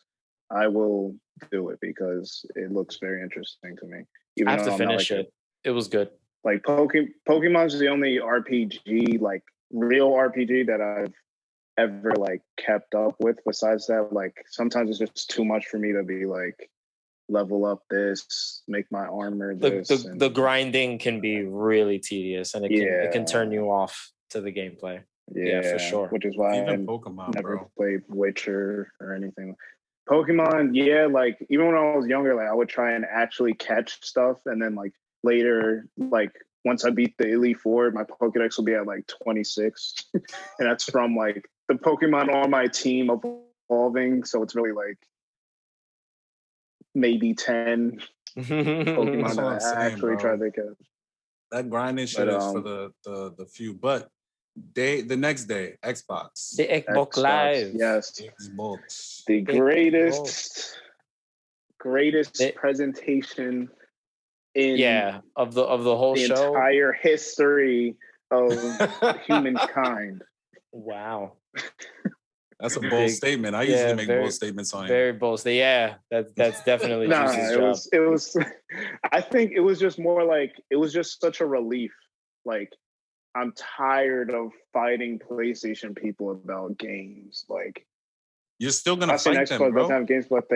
S3: I will do it because it looks very interesting to me.
S1: I have to finish it. It was good.
S3: Like Pokemon's the only RPG, like real RPG that I've ever like kept up with. Besides that, like sometimes it's just too much for me to be like, level up this, make my armor this.
S1: The grinding can be really tedious, and it can turn you off to the gameplay. Yeah, for sure.
S3: Which is why I
S2: Pokemon,
S3: never played Witcher or anything. Pokemon, like even when I was younger, like I would try and actually catch stuff, and then like later, like once I beat the Elite Four, my Pokedex will be at like 26, and that's from like the Pokemon on my team evolving. So it's really like maybe 10 Pokemon that I actually tried to catch.
S2: That grinding shit is for the few. But The next day, Xbox.
S1: The Xbox Live.
S3: Yes.
S2: Xbox.
S3: The greatest presentation in
S1: of the whole
S3: the
S1: show.
S3: entire history of humankind.
S1: Wow.
S2: That's a bold statement. I usually make bold statements on
S1: very bold. Yeah, that's definitely Juice's job.
S3: It was I think it was just more like it was just such a relief. Like, I'm tired of fighting PlayStation people about games. Like,
S2: you're still gonna fight them, bro.
S3: Doesn't have games, but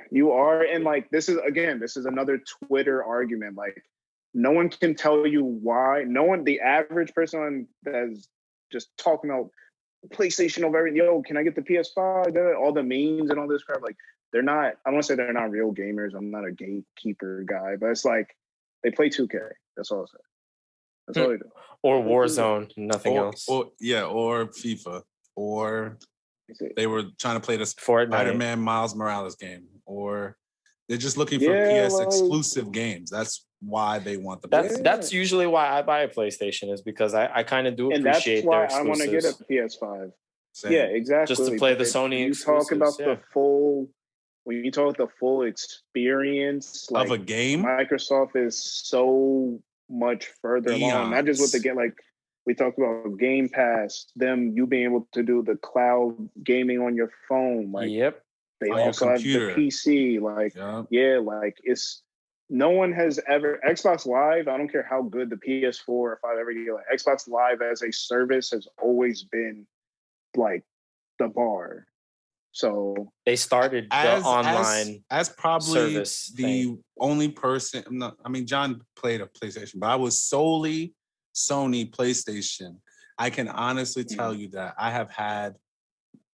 S3: you are. And like, this is another Twitter argument. Like, no one can tell you why. No one, the average person that's just talking about PlayStation over everything. Yo, can I get the PS5? All the memes and all this crap. Like, they're not. I don't want to say they're not real gamers. I'm not a gatekeeper guy, but it's like they play 2K. That's all I say. That's all they do.
S1: Or Warzone, nothing else.
S2: Or FIFA, or they were trying to play this Spider-Man Miles Morales game, or they're just looking for PS exclusive games. That's why they want the PlayStation.
S1: That's usually why I buy a PlayStation, is because I kind of do appreciate their exclusives.
S3: I want to get a PS5.
S2: Same.
S3: Yeah, exactly.
S1: Just to play the Sony exclusives.
S3: You talk about when you talk the full experience
S2: of a game,
S3: Microsoft is so much further along. Not just with the game, like we talked about Game Pass, you being able to do the cloud gaming on your phone. Like, they also have the PC. Like, like it's no one has ever Xbox Live. I don't care how good the PS4 or 5 ever get. Like, Xbox Live as a service has always been like the bar. So
S1: they started the online
S2: as probably
S1: service
S2: the only person. John played a PlayStation, but I was solely Sony PlayStation. I can honestly tell you that I have had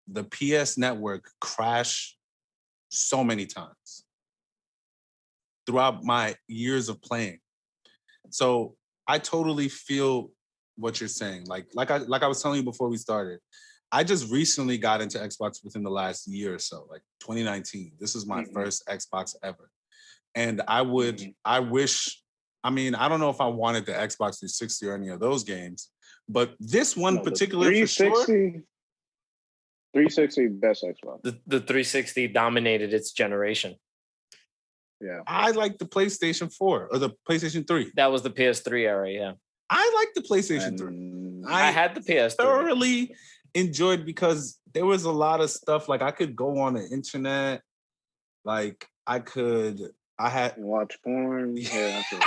S2: the PS network crash so many times throughout my years of playing. So I totally feel what you're saying. Like I was telling you before we started, I just recently got into Xbox within the last year or so, like 2019. This is my first Xbox ever. And I wish, I don't know if I wanted the Xbox 360 or any of those games, but this one particular for sure.
S3: 360 best Xbox.
S1: The 360 dominated its generation.
S3: Yeah.
S2: I like the PlayStation 4 or the PlayStation 3.
S1: That was the PS3 era, yeah.
S2: I like the PlayStation 3.
S1: I had the PS3.
S2: Thoroughly enjoyed because there was a lot of stuff. Like, I could go on the internet. Like, I had
S3: watch porn. Yeah, but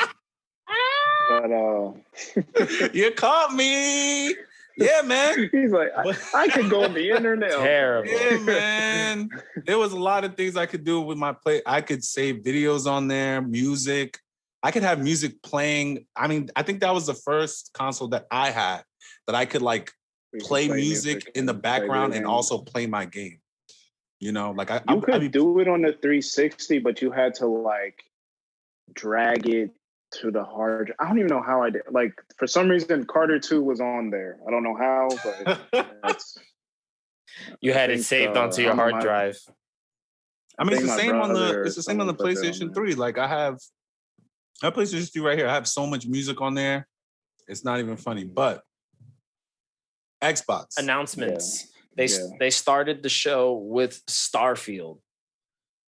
S2: you caught me. Yeah, man.
S3: He's like, I could go on the internet.
S1: Terrible.
S2: Yeah, man. There was a lot of things I could do with my play. I could save videos on there, music. I could have music playing. I think that was the first console that I had that I could like play music in the background and also play my game. You know, like
S3: you could do it on the 360, but you had to like drag it to the hard. I don't even know how I did. Like, for some reason, Carter 2 was on there. I don't know how, but
S1: you had it saved onto your hard drive.
S2: It's the same on the PlayStation 3. Like, I have PlayStation 3 right here. I have so much music on there. It's not even funny. But Xbox
S1: announcements. They started the show with Starfield.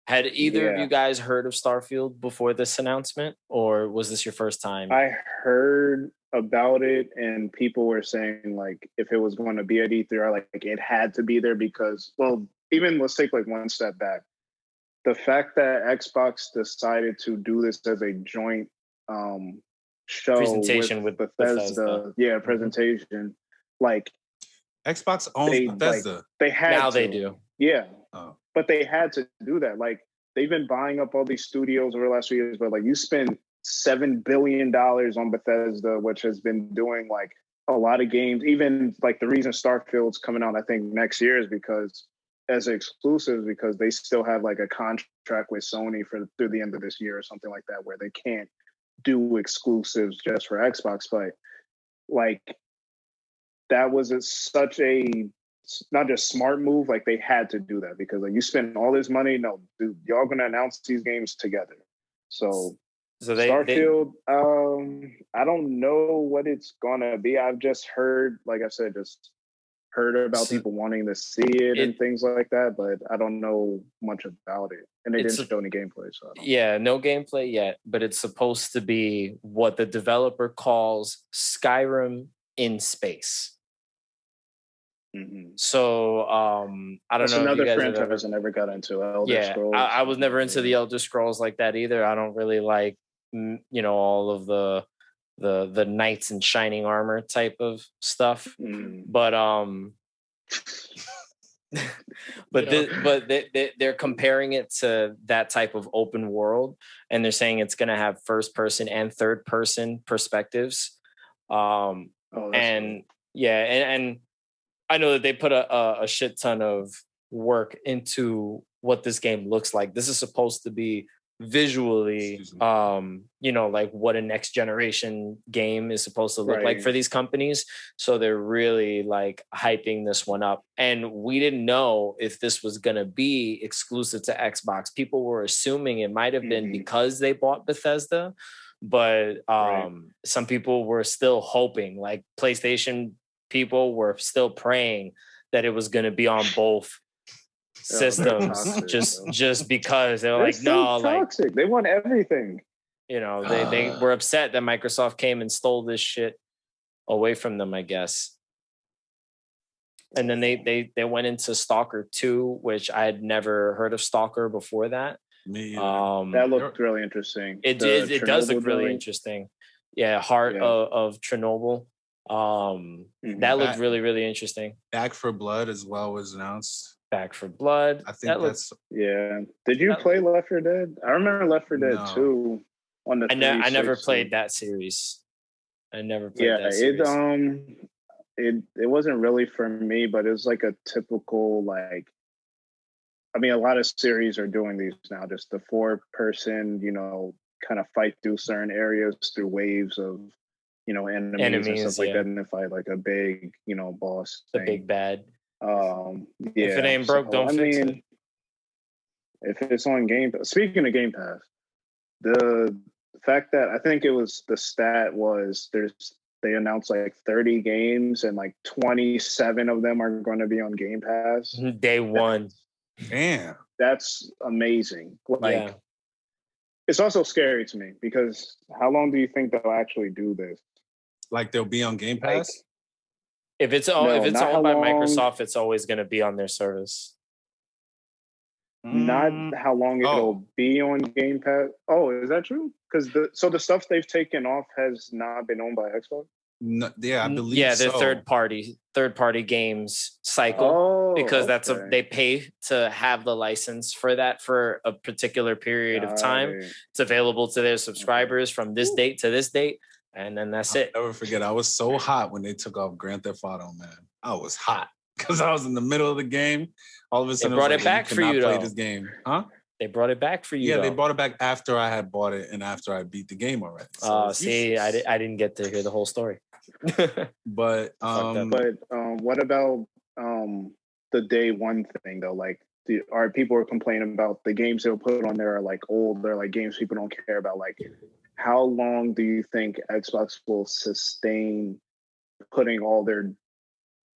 S1: Had either of you guys heard of Starfield before this announcement, or was this your first time?
S3: I heard about it, and people were saying like if it was going to be at E3, like it had to be there because, well, even let's take like one step back. The fact that Xbox decided to do this as a joint show
S1: presentation with Bethesda.
S3: Presentation. Like,
S2: Xbox owns Bethesda.
S3: Like, they had
S1: now
S3: to.
S1: They do.
S3: Yeah. Oh. But they had to do that. Like, they've been buying up all these studios over the last few years, but like you spend $7 billion on Bethesda, which has been doing like a lot of games. Even like the reason Starfield's coming out, I think, next year is because as exclusives, because they still have like a contract with Sony through the end of this year or something like that, where they can't do exclusives just for Xbox. But like that was such a not just smart move, like they had to do that because like you spend all this money. No, dude, y'all gonna announce these games together. So
S1: So
S3: Starfield, I don't know what it's gonna be. I've just heard, like I said, just heard about people wanting to see it and things like that, but I don't know much about it. And they didn't show any gameplay, so
S1: no gameplay yet, but it's supposed to be what the developer calls Skyrim in space.
S3: Mm-hmm.
S1: So I don't
S3: That's
S1: know.
S3: Another
S1: if you guys
S3: franchise I never got into. Elder Scrolls.
S1: I was never into the Elder Scrolls like that either. I don't really like, all of the knights in shining armor type of stuff. But they're comparing it to that type of open world, and they're saying it's going to have first person and third person perspectives. And I know that they put a shit ton of work into what this game looks like. This is supposed to be visually, like what a next generation game is supposed to look like for these companies. So they're really like hyping this one up. And we didn't know if this was going to be exclusive to Xbox. People were assuming it might have been because they bought Bethesda, but some people were still hoping, like PlayStation people were still praying that it was going to be on both systems, just because they were like, no,
S3: toxic. Like they want everything.
S1: They were upset that Microsoft came and stole this shit away from them, I guess. And then they went into Stalker 2, which I had never heard of Stalker before that.
S3: That looked really interesting.
S1: It does look really interesting. Yeah, Heart of Chernobyl. That looked really, really interesting.
S2: Back for Blood as well was announced.
S1: Back for Blood.
S2: I think that's
S3: Did you play Left 4 Dead? I remember Left 4 Dead 2 on the.
S1: I never played that series. I never played that series.
S3: It wasn't really for me, but it was like a typical a lot of series are doing these now. Just the 4-person, kind of fight through certain areas through waves of. Enemies and stuff like that, and if I like a big, boss,
S1: the big bad.
S3: If
S1: it ain't broke, don't fix it.
S3: If it's on Game Pass, speaking of Game Pass, the fact that I think it was the stat was they announced like 30 games and like 27 of them are going to be on Game Pass
S1: day one.
S2: Damn,
S3: that's amazing. It's also scary to me because how long do you think they'll actually do this?
S2: Like they'll be on Game Pass?
S1: If it's owned by Microsoft, it's always going to be on their service.
S3: Not how long it'll be on Game Pass. Oh, is that true? Because the stuff they've taken off has not been owned by Xbox.
S2: No, I believe.
S1: Yeah, they're third party games cycle because they pay to have the license for that for a particular period of time. It's available to their subscribers from this date to this date, and then that's it.
S2: I'll never forget. I was so hot when they took off Grand Theft Auto, man. I was hot because I was in the middle of the game. All of a sudden,
S1: they brought it back for you.
S2: Play this game, huh?
S1: They brought it back for you.
S2: Yeah, they brought it back after I had bought it and after I beat the game already.
S1: So I didn't get to hear the whole story.
S2: But
S3: what about the day one thing though? Like, people are complaining about the games they'll put on there are like old. They're like games people don't care about. Like, how long do you think Xbox will sustain putting all their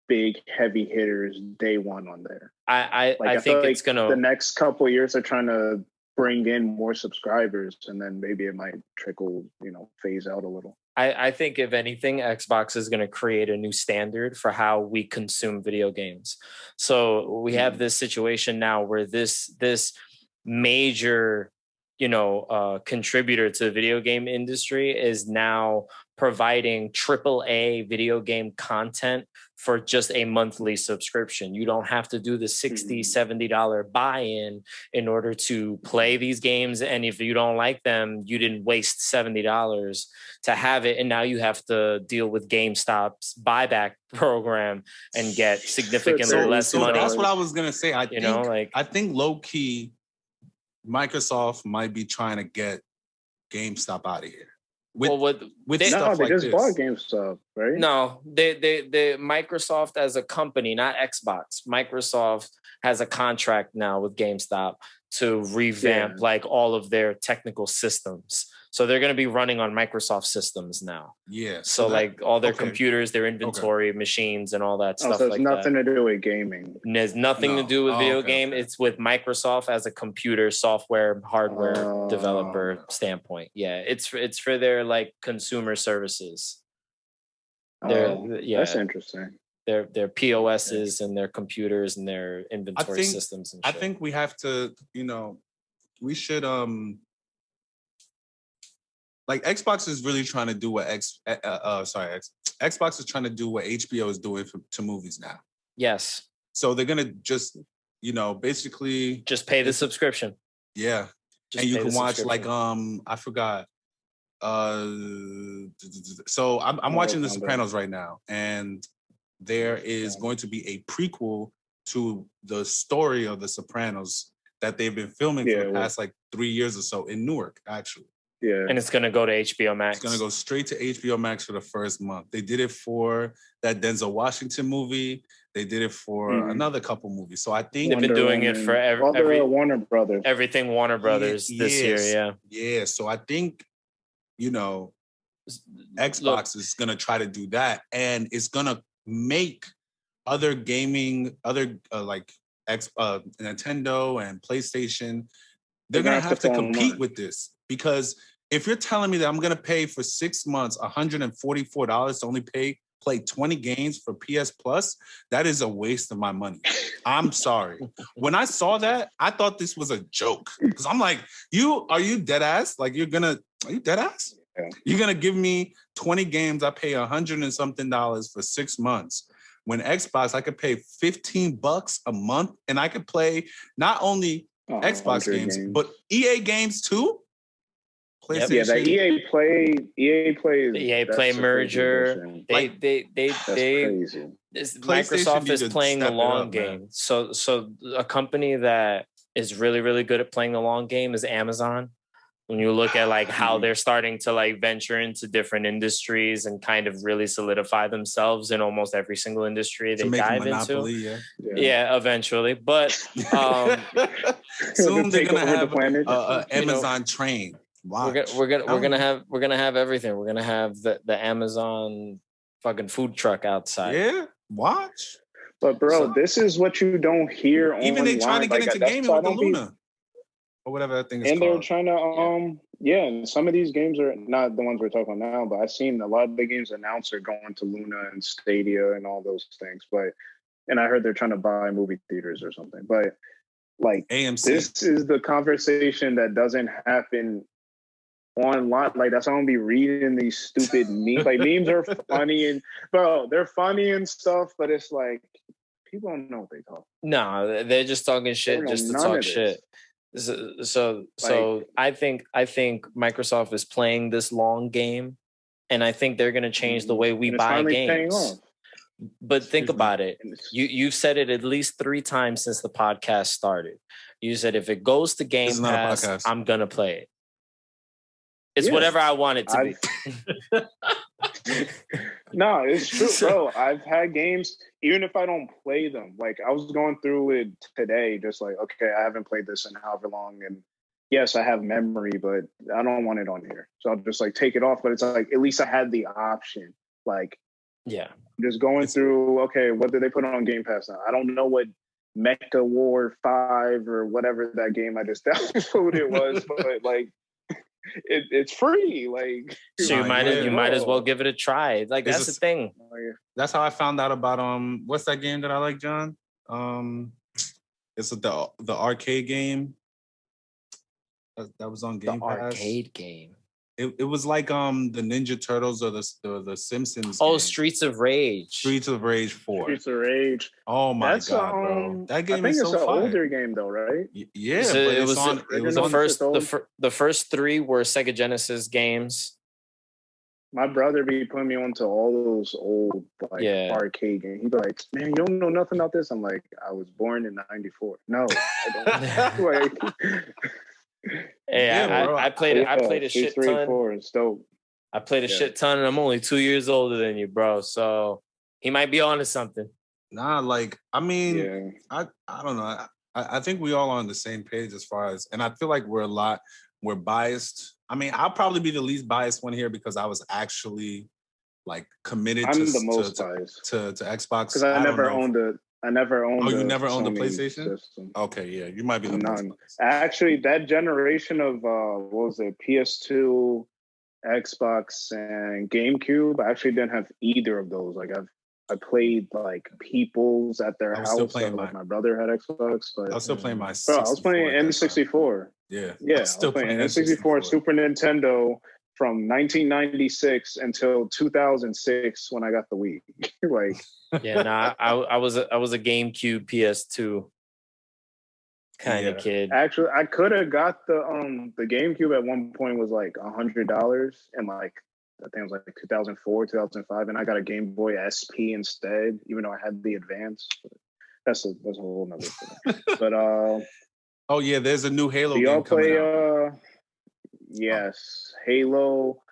S3: big heavy hitters day one on there?
S1: I think it's gonna.
S3: The next couple of years they're trying to bring in more subscribers, and then maybe it might trickle, phase out a little.
S1: I think if anything, Xbox is going to create a new standard for how we consume video games. So we have this situation now where this major, contributor to the video game industry is now providing AAA video game content for just a monthly subscription. You don't have to do the $60, $70 buy-in in order to play these games. And if you don't like them, you didn't waste $70 to have it. And now you have to deal with GameStop's buyback program and get significantly less money.
S2: That's what I was going to say. I think low-key, Microsoft might be trying to get GameStop out of here. They
S3: just bought GameStop, right?
S1: No, they Microsoft as a company, not Xbox. Microsoft has a contract now with GameStop to revamp all of their technical systems. So they're going to be running on Microsoft systems now.
S2: Yeah.
S1: So like all their computers, their inventory, machines, and all that stuff.
S3: So it's nothing to do with gaming.
S1: And there's nothing to do with video game. Okay. It's with Microsoft as a computer, software, hardware developer standpoint. Yeah, it's for their like consumer services.
S3: That's interesting.
S1: Their POSs and their computers and their inventory systems and shit.
S2: I think we have to, we should like Xbox is really trying to do what Xbox is trying to do what HBO is doing to movies now.
S1: Yes.
S2: So they're gonna just, basically
S1: just pay the subscription.
S2: Yeah. And you can watch like I forgot. So I'm watching The Sopranos right now, and there is going to be a prequel to the story of The Sopranos that they've been filming for the past like 3 years or so in Newark, actually.
S1: Yeah. And it's going to go to HBO Max.
S2: It's going to go straight to HBO Max for the first month. They did it for that Denzel Washington movie. They did it for another couple movies. So I think
S1: they've been doing it for every
S3: Warner Brothers.
S1: Everything Warner Brothers this year, yeah.
S2: Yeah, so I think, Xbox is going to try to do that, and it's going to make other gaming, like Nintendo and PlayStation, they're going to have to compete with this, because if you're telling me that I'm going to pay for 6 months $144 to only play 20 games for PS Plus, that is a waste of my money. I'm sorry. When I saw that, I thought this was a joke, because I'm like, are you dead ass? Like, are you dead ass? Yeah. You're going to give me 20 games, I pay $100 and something for 6 months. When Xbox, I could pay $15 a month, and I could play not only Xbox games, but EA games too.
S3: PlayStation. Yeah, the EA Play,
S1: the EA Play merger. Microsoft is playing the long game. Man. So a company that is really, really good at playing the long game is Amazon. When you look at like how they're starting to like venture into different industries and kind of really solidify themselves in almost every single industry they dive into. Yeah, eventually. But
S2: soon they're gonna have an Amazon train. Watch.
S1: We're gonna have everything. We're gonna have the Amazon fucking food truck outside.
S2: Yeah, watch.
S3: But bro, this is what you don't hear.
S2: Even they trying to get into gaming with the Luna. Or whatever that thing is
S3: and
S2: called.
S3: They're trying to, and some of these games are not the ones we're talking about now, but I've seen a lot of the games announced are going to Luna and Stadia and all those things. And I heard they're trying to buy movie theaters or something. But like,
S2: AMC.
S3: This is the conversation that doesn't happen online. Like, that's why I'm be reading these stupid memes. Like, memes are funny and, bro, they're funny and stuff, but it's like, people don't know what they talk.
S1: No, they're just talking shit just to talk shit. So I think Microsoft is playing this long game, and I think they're going to change the way we buy games. But think about it. You've said it at least 3 times since the podcast started. You said if it goes to Game Pass, I'm going to play it. It's whatever I want it to be.
S3: No, it's true, bro. I've had games, even if I don't play them. Like, I was going through it today, just like, okay, I haven't played this in however long, and yes, I have memory, but I don't want it on here. So I'll just like take it off. But it's like, at least I had the option. Like, just going through, okay, what did they put on Game Pass now? I don't know what Mecha War 5 or whatever that game I just downloaded was, but like, it's free. Like,
S1: so you might as well give it a try. Like, that's the thing.
S2: That's how I found out about what's that game that I like, John? It's the arcade game that was on Game Pass.
S1: The arcade game.
S2: It was like the Ninja Turtles or the Simpsons.
S1: Oh, game. Streets of Rage.
S2: Streets of Rage 4.
S3: Streets of Rage.
S2: Oh my god, bro! That game is so fire.
S3: I think it's an older game though, right?
S2: Yeah, so but it was
S1: the first 3 were Sega Genesis games.
S3: My brother be putting me onto all those old arcade games. He'd be like, "Man, you don't know nothing about this." I'm like, "I was born in '94." No, I don't.
S1: I played a shit ton.
S3: It's dope.
S1: I played a shit ton, and I'm only 2 years older than you, bro. So he might be onto something.
S2: Nah, like, I mean, I don't know. I think we all are on the same page as far as, and I feel like we're biased I mean, I'll probably be the least biased one here because I was actually like committed
S3: I'm
S2: to
S3: the most biased
S2: to Xbox.
S3: Because I never owned a. I never owned.
S2: Oh, you
S3: a
S2: never owned the
S3: Sony
S2: PlayStation?
S3: system.
S2: Okay, yeah, you might be the
S3: None.
S2: most.
S3: Actually, that generation of what was it? PS2, Xbox, and GameCube. I actually didn't have either of those. Like I played like People's at their house. Still playing my brother had Xbox, but
S2: I was still playing my.
S3: Bro, I was playing N64.
S2: Yeah,
S3: I was still playing N64, Super Nintendo from 1996 until 2006 when I got the Wii. Like,
S1: yeah, nah, I was a GameCube PS2 kind of kid.
S3: Actually, I could have got the GameCube at one point was like $100, and like I think it was like 2004, 2005, and I got a Game Boy SP instead, even though I had the Advance. That's a whole nother thing. But
S2: oh yeah, there's a new Halo game
S3: coming out. Yes, Halo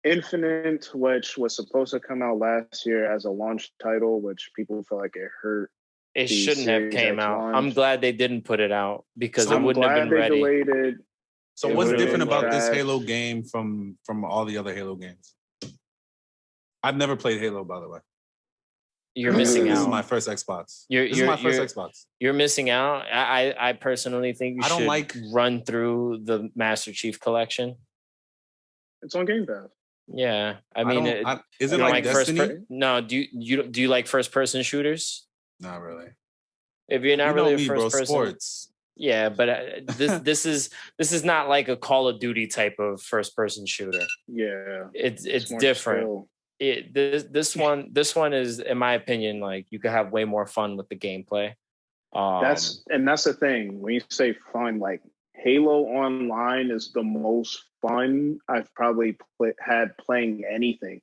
S3: Infinite, which was supposed to come out last year as a launch title, which people feel like it hurt.
S1: It shouldn't have came out. Launch. I'm glad they didn't put it out because it wouldn't have been ready.
S3: Delayed it.
S2: So what's different about this Halo game from all the other Halo games? I've never played Halo, by the way.
S1: You're missing out.
S2: This is my first Xbox. This is my first Xbox.
S1: You're missing out. I personally think you should run through the Master Chief Collection.
S3: It's on Game Pass.
S1: Yeah, I mean,
S2: is it like Destiny?
S1: No. Do you like first person shooters?
S2: Not really.
S1: If you're not really a first person,
S2: sports.
S1: Yeah, but this is not like a Call of Duty type of first person shooter.
S3: Yeah,
S1: it's different. This one is, in my opinion, like you could have way more fun with the gameplay.
S3: That's the thing. When you say fun, like Halo Online is the most fun I've probably had playing anything,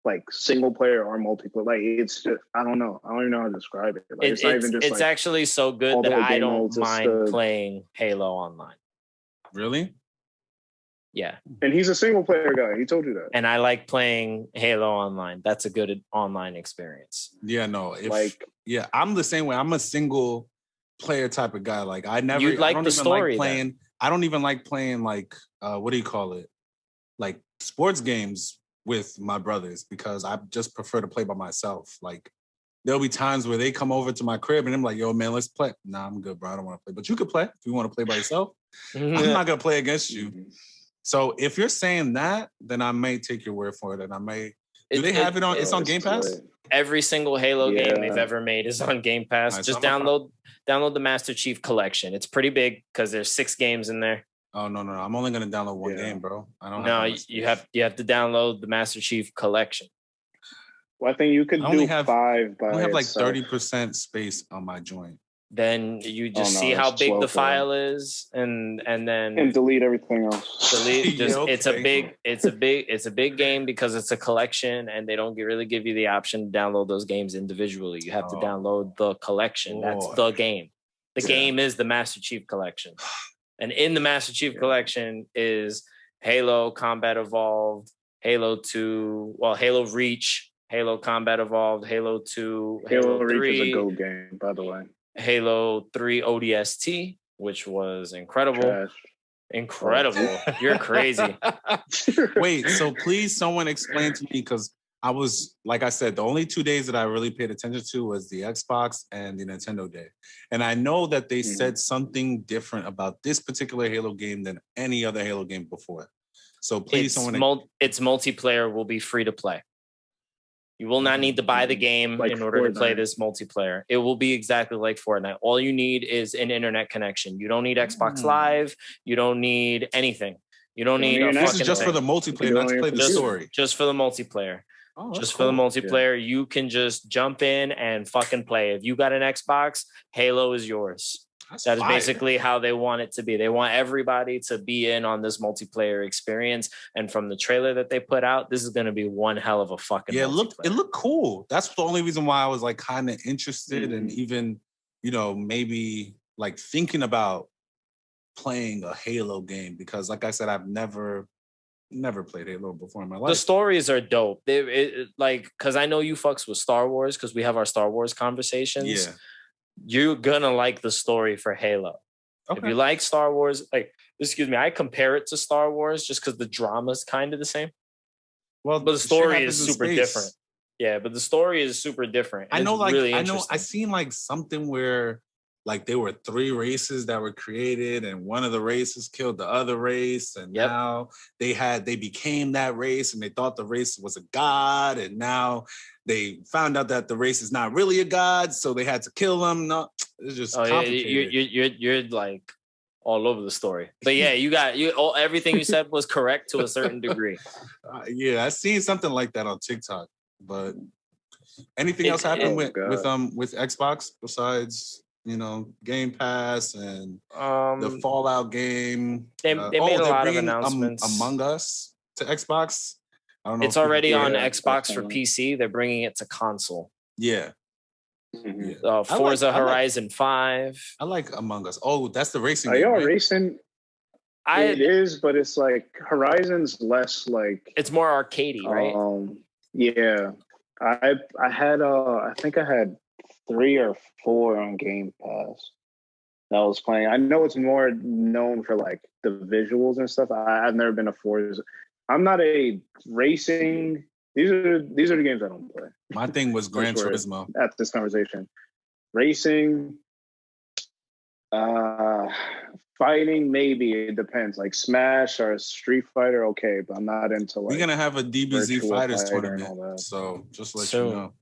S3: like single player or multiplayer. Like it's just, I don't know. I don't even know how to describe it. Like, it's not even just. It's
S1: actually so good that I don't mind playing Halo Online.
S2: Really?
S1: Yeah.
S3: And he's a single player guy. He told you that.
S1: And I like playing Halo Online. That's a good online experience.
S2: Yeah, no. I'm the same way. I'm a single player type of guy. Like I never
S1: you like
S2: I don't
S1: the
S2: even
S1: story,
S2: like playing. I don't even like playing like what do you call it? Like sports games with my brothers because I just prefer to play by myself. Like there'll be times where they come over to my crib and I'm like, yo, man, let's play. Nah, I'm good, bro. I don't want to play. But you could play if you want to play by yourself. I'm not gonna play against you. So if you're saying that, then I may take your word for it, and I may. Do they have it on? It's on Game Pass.
S1: Every single Halo game they've ever made is on Game Pass. Nice. Just download the Master Chief Collection. It's pretty big because there's 6 games in there.
S2: Oh no! I'm only gonna download one game, bro. I don't.
S1: No, you have to download the Master Chief Collection.
S3: Well, I think you could do 5 by.
S2: I have like 30% space on my joint.
S1: Then you just see how big the file is, and then
S3: delete everything else.
S1: Delete. It's a big game because it's a collection, and they don't really give you the option to download those games individually. You have to download the collection. That's the game. The game is the Master Chief Collection, and in the Master Chief Collection is Halo Combat Evolved, Halo 2, Halo Reach, Halo Combat Evolved, Halo 2,
S3: Halo 3.
S1: Reach
S3: is a go game, by the way.
S1: Halo 3 ODST, which was incredible.
S3: Trash.
S1: Incredible. You're crazy.
S2: Wait, so please someone explain to me, because I was, like I said, the only 2 days that I really paid attention to was the Xbox and the Nintendo Day. And I know that they said something different about this particular Halo game than any other Halo game before. So please
S1: its multiplayer will be free to play. You will not need to buy the game in order to play this multiplayer. It will be exactly like Fortnite. All you need is an internet connection. You don't need Xbox Live. You don't need anything. You don't need a
S2: This is just for the multiplayer, not to play the story.
S1: Just for the multiplayer. For the multiplayer, you can just jump in and fucking play. If you got an Xbox, Halo is yours. That is basically how they want it to be. They want everybody to be in on this multiplayer experience. And from the trailer that they put out, this is going to be one hell of a fucking multiplayer.
S2: It looked cool. That's the only reason why I was like kind of interested and even, maybe like thinking about playing a Halo game, because like I said, I've never played Halo before in my life.
S1: The stories are dope. Because I know you fucks with Star Wars because we have our Star Wars conversations.
S2: Yeah.
S1: You're gonna like the story for Halo. Okay. If you like Star Wars, like excuse me, I compare it to Star Wars just because the drama's kind of the same.
S2: Well,
S1: but the story is super different. Yeah, but the story is super different.
S2: I know,
S1: like really
S2: I seen like something where like there were 3 races that were created, and one of the races killed the other race, and now they became that race, and they thought the race was a god, and now they found out that the race is not really a god, so they had to kill them. No, it's just complicated.
S1: You're like all over the story, but yeah, everything you said was correct to a certain degree.
S2: Yeah, I seen something like that on TikTok. But anything else happened with Xbox besides Game Pass and the Fallout game?
S1: They made a lot of announcements.
S2: Among Us to Xbox. I don't know.
S1: It's already on Xbox for PC. They're bringing it to console.
S2: Yeah.
S1: Forza Horizon 5.
S2: I like Among Us. Oh, that's the racing.
S3: Are y'all racing? It is, but it's like Horizon's less like.
S1: It's more arcadey, right?
S3: Yeah, I had I think I had 3 or 4 on Game Pass that I was playing. I know it's more known for like the visuals and stuff. I've never been a Forza. I'm not a racing. These are the games I don't play.
S2: My thing was Gran Turismo.
S3: At this conversation, racing, fighting, maybe it depends. Like Smash or Street Fighter, okay, but I'm not into like.
S2: We're gonna have a DBZ Fighters tournament, so just let you know.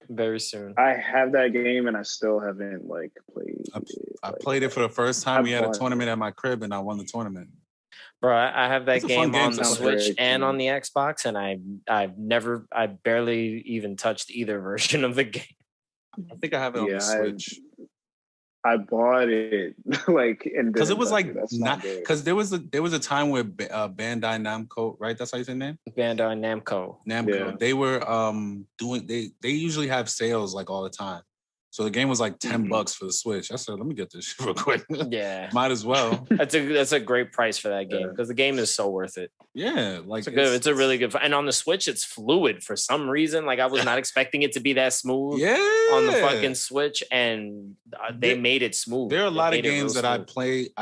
S1: Very soon.
S3: I have that game and I still haven't like played.
S2: I played it for the first time. We had a tournament at my crib and I won the tournament.
S1: Bro, I have that game on the Switch and on the Xbox, and I barely even touched either version of the game.
S2: I think I have it on the Switch.
S3: I bought it like
S2: because it was like not because there was a time where Bandai Namco, right? That's how you say name?
S1: Bandai Namco.
S2: Yeah. They were doing they usually have sales like all the time. So the game was like $10 for the Switch. I said, let me get this shit real quick.
S1: Yeah.
S2: Might as well.
S1: That's a great price for that game because the game is so worth it.
S2: Yeah. Like
S1: it's a really good, and on the Switch, it's fluid for some reason. Like I was not expecting it to be that smooth on the fucking Switch, and they made it smooth.
S2: There are a lot of games that I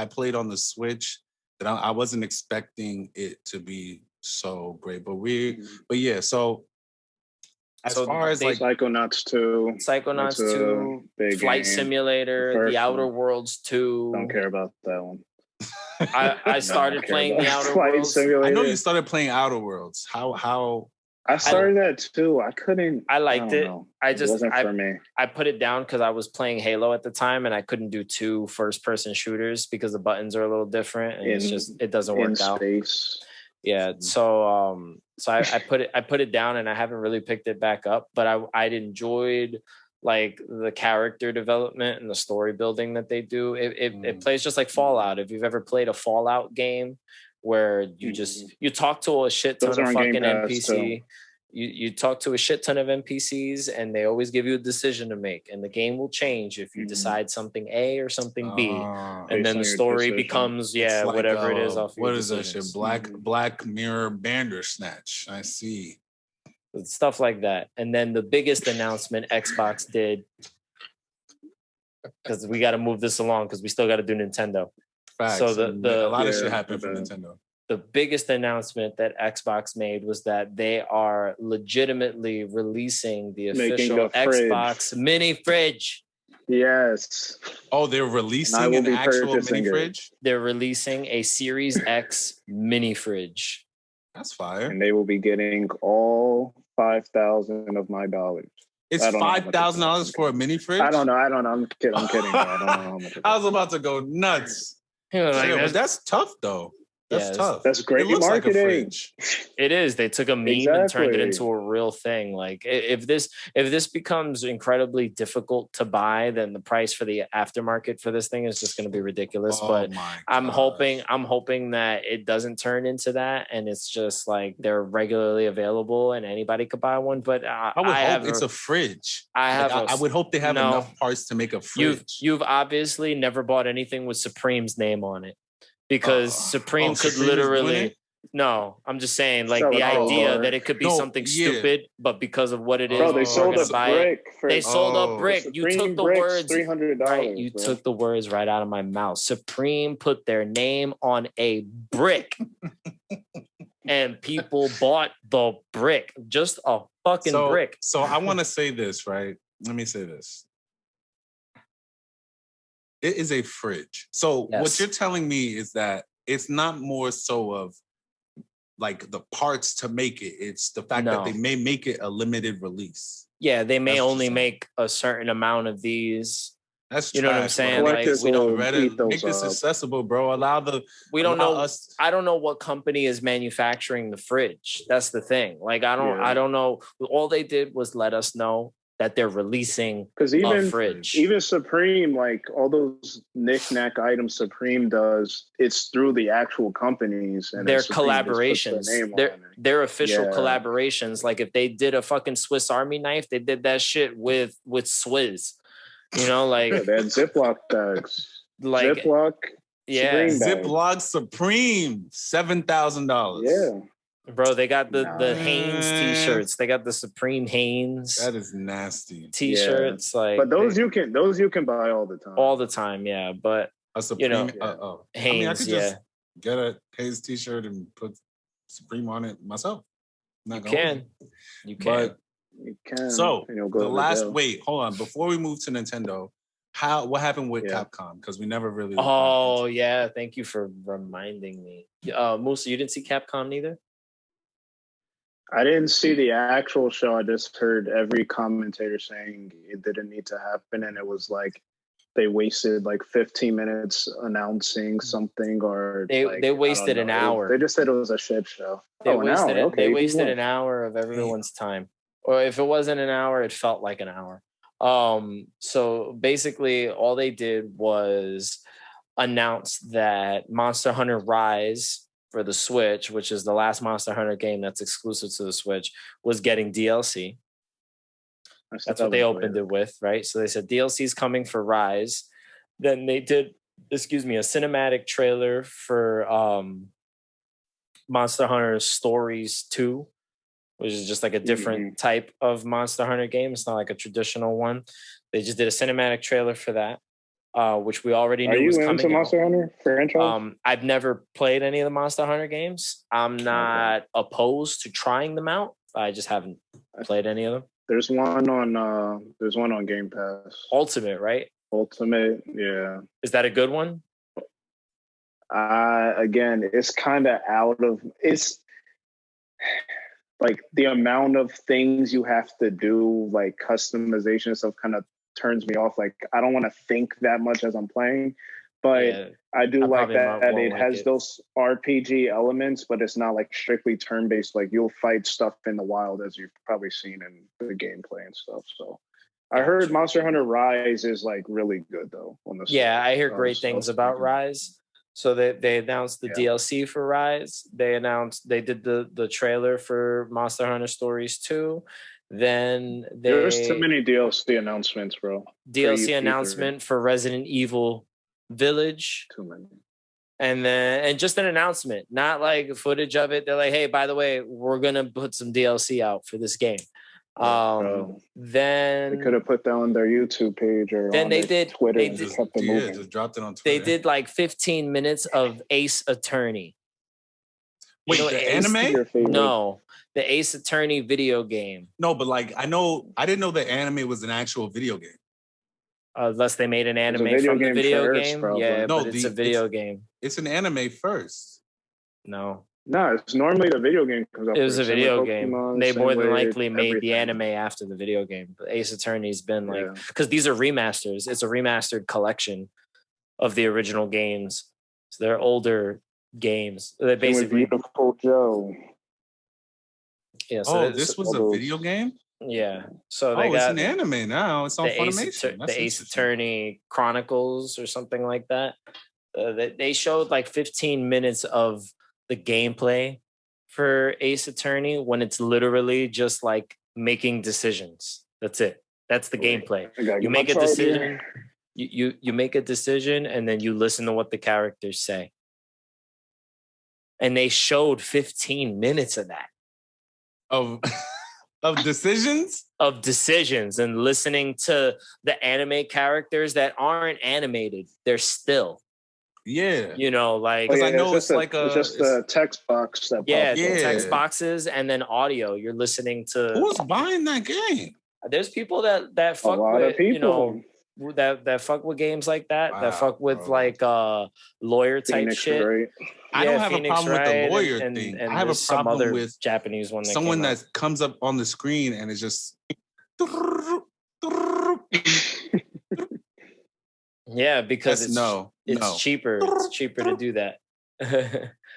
S2: played on the Switch that I wasn't expecting it to be so great. But yeah, so as far as like
S3: Psychonauts 2,
S1: Flight Simulator, The Outer Worlds 2.
S3: Don't care about that one.
S1: I started playing The Outer Worlds.
S2: Simulator. I know you started playing Outer Worlds. How?
S3: I started that too. I couldn't.
S1: I liked it.
S3: It wasn't for me.
S1: I put it down because I was playing Halo at the time, and I couldn't do 2 first-person shooters because the buttons are a little different, and it doesn't work out.
S3: Space.
S1: Yeah, so I put it down, and I haven't really picked it back up. But I'd enjoyed like the character development and the story building that they do. It plays just like Fallout. If you've ever played a Fallout game where you talk to a shit ton of fucking NPC. You talk to a shit ton of NPCs and they always give you a decision to make, and the game will change if you decide something A or something B, and then the story becomes like, whatever it is.
S2: What is that shit? Black Mirror Bandersnatch. I see.
S1: Stuff like that. And then the biggest announcement Xbox did, because we got to move this along because we still got to do Nintendo.
S2: Facts. So a lot of shit happened for Nintendo.
S1: The biggest announcement that Xbox made was that they are legitimately releasing the official Xbox mini fridge.
S3: Yes.
S2: Oh, they're releasing an actual mini fridge?
S1: They're releasing a Series X mini fridge.
S2: That's fire.
S3: And they will be getting all 5,000 of my dollars.
S2: It's $5,000 for a mini fridge?
S3: I don't know. I'm kidding. I don't know how much
S2: I was about to go nuts. That's tough, though. That's tough.
S3: That's great marketing.
S2: Like
S1: it is. They took a meme and turned it into a real thing. Like if this becomes incredibly difficult to buy, then the price for the aftermarket for this thing is just going to be ridiculous. But I'm hoping that it doesn't turn into that, and it's just like they're regularly available and anybody could buy one. But I would hope
S2: it's a fridge.
S1: I
S2: would hope they have enough parts to make a fridge.
S1: You've obviously never bought anything with Supreme's name on it. Because Supreme could literally, No, I'm just saying, like the idea that it could be something stupid, but because of what it is,
S3: bro, they sold a brick.
S1: They sold a brick. You took the words
S3: $300.
S1: Right, you took the words right out of my mouth. Supreme put their name on a brick, and people bought the brick, just a fucking brick.
S2: So I want to say this, right? Let me say this. It is a fridge. So what you're telling me is that it's not more so of like the parts to make it. It's the fact that they may make it a limited release.
S1: Yeah, they may only make a certain amount of these.
S2: That's
S1: you know what I'm saying.
S2: Like, we don't make this accessible, bro.
S1: We don't know. I don't know what company is manufacturing the fridge. That's the thing. Like I don't know. All they did was let us know that they're releasing a fridge.
S3: Even Supreme, like all those knick-knack items Supreme does, it's through the actual companies and
S1: their collaborations. Their official collaborations. Like if they did a fucking Swiss Army knife, they did that shit with Swizz. You know, like
S3: they had Ziploc bags.
S1: Like
S3: Ziploc.
S1: Yeah.
S2: Ziploc Supreme, $7,000.
S3: Yeah.
S1: Bro, they got the Hanes t-shirts. They got the Supreme Hanes.
S2: That is nasty.
S1: T-shirts, like,
S3: but those you can buy all the time.
S1: All the time, yeah. But
S2: a Supreme,
S1: Hanes,
S2: I could just get a Hanes t-shirt and put Supreme on it myself.
S1: You can.
S3: You can.
S2: So the last hold on. Before we move to Nintendo, what happened with Capcom? Because we never really.
S1: Oh yeah, thank you for reminding me. Musa, you didn't see Capcom neither?
S3: I didn't see the actual show. I just heard every commentator saying it didn't need to happen, and it was like they wasted like 15 minutes announcing something, or
S1: they wasted an hour.
S3: They just said it was a shit show.
S1: They wasted an hour of everyone's time. Or if it wasn't an hour, it felt like an hour. So basically all they did was announce that Monster Hunter Rise for the Switch, which is the last Monster Hunter game that's exclusive to the Switch, was getting DLC. That's what they opened it with, right? So they said DLC is coming for Rise. Then they did, a cinematic trailer for Monster Hunter Stories 2, which is just like a different type of Monster Hunter game. It's not like a traditional one. They just did a cinematic trailer for that, which we already knew was coming. Are you into
S3: Monster Hunter franchise?
S1: I've never played any of the Monster Hunter games. I'm not opposed to trying them out. I just haven't played any of them.
S3: There's one on Game Pass.
S1: Ultimate, right?
S3: Ultimate, yeah.
S1: Is that a good one?
S3: Again, it's kind of it's like the amount of things you have to do, like customization stuff, kind of turns me off. Like I don't want to think that much as I'm playing, but I do like that it has those RPG elements, but it's not like strictly turn-based. Like you'll fight stuff in the wild, as you've probably seen in the gameplay and stuff. So I heard Monster Hunter Rise is like really good though.
S1: I hear great things about Rise. So they announced the DLC for Rise. They did the trailer for Monster Hunter Stories 2. Then
S3: there's too many DLC announcements, bro.
S1: DLC announcement for Resident Evil Village.
S3: Too many.
S1: And just an announcement, not like footage of it. They're like, hey, by the way, we're gonna put some DLC out for this game. Then
S3: they could have put that on their YouTube page or
S1: then they did
S3: Twitter.
S1: They
S3: just kept it moving.
S2: Just dropped it on Twitter.
S1: They did like 15 minutes of Ace Attorney.
S2: Wait, the anime?
S1: No, the Ace Attorney video game.
S2: No, but like I didn't know the anime was an actual video game.
S1: Unless they made an anime from the video game. Probably. Yeah, no, but it's a video game.
S2: It's an anime first.
S1: No,
S3: it's normally the video game comes up.
S1: It was a video game. They more than likely made the anime after the video game. But Ace Attorney's been like, because these are remasters. It's a remastered collection of the original games. So they're older games. They basically
S3: Beautiful Joe.
S1: Yeah. So
S2: this was a video game.
S1: Yeah. So
S2: it's an anime now. It's on Funimation.
S1: The Ace Attorney Chronicles or something like that. They showed like 15 minutes of the gameplay for Ace Attorney when it's literally just like making decisions. That's it. That's the gameplay. You make a decision. You make a decision and then you listen to what the characters say. and they showed 15 minutes of that.
S2: Of decisions?
S1: Of decisions and listening to the anime characters that aren't animated. They're still.
S2: Yeah.
S1: You know, like...
S3: Because
S2: I know it's
S3: just the text box that
S1: text boxes and then audio. You're listening to...
S2: Who's buying that game?
S1: There's people that fuck with, you know, that fuck with games like that. Wow, that fuck with like lawyer type Phoenix shit.
S3: Right?
S2: I don't have Phoenix a problem with the lawyer thing. I have a problem with
S1: Japanese one.
S2: Someone that comes up on the screen and is just...
S1: Yeah, because it's cheaper. It's cheaper to do that.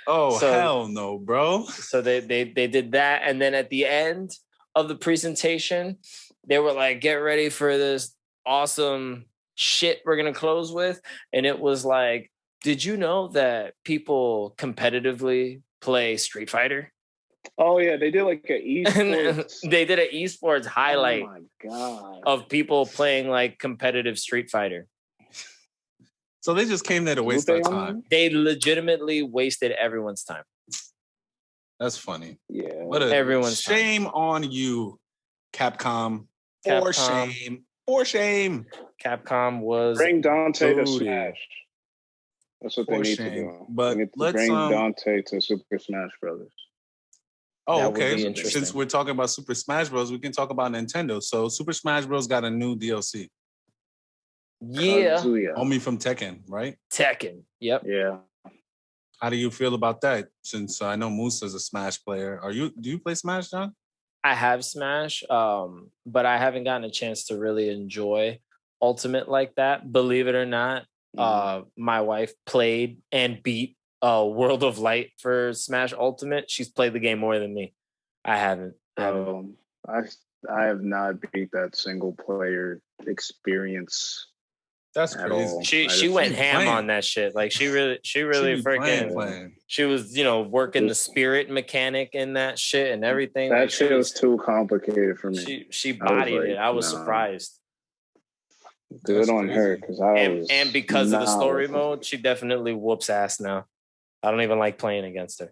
S2: Hell no, bro.
S1: So they did that, and then at the end of the presentation, they were like, "Get ready for this awesome shit we're gonna close with," and it was like, "Did you know that people competitively play Street Fighter?"
S3: Oh yeah, they did like an esports.
S1: They did an esports highlight.
S3: Oh my god!
S1: Of people playing like competitive Street Fighter.
S2: So they just came there to waste our time.
S1: They legitimately wasted everyone's time.
S2: That's funny.
S3: Yeah.
S1: Everyone's
S2: shame on you, Capcom. For shame. For shame.
S1: Capcom was
S3: bring Dante to Smash. That's what they need to do.
S2: But
S3: let's bring Dante to Super Smash Brothers.
S2: Oh, okay. Since we're talking about Super Smash Bros., we can talk about Nintendo. So Super Smash Bros. Got a new DLC.
S1: Yeah.
S2: Homie from Tekken, right?
S1: Tekken. Yep.
S3: Yeah.
S2: How do you feel about that? Since I know Musa's a Smash player. Do you play Smash, John?
S1: I have Smash, but I haven't gotten a chance to really enjoy Ultimate like that. Believe it or not, my wife played and beat World of Light for Smash Ultimate. She's played the game more than me. I haven't.
S3: I have not beat that single player experience.
S2: That's crazy.
S1: She went ham on that shit. Like she really freaking. She was, working the spirit mechanic in that shit and everything.
S3: That shit was too complicated for me.
S1: She bodied it. I was surprised.
S3: Good on her, because
S1: and because of the story mode, she definitely whoops ass now. I don't even like playing against her.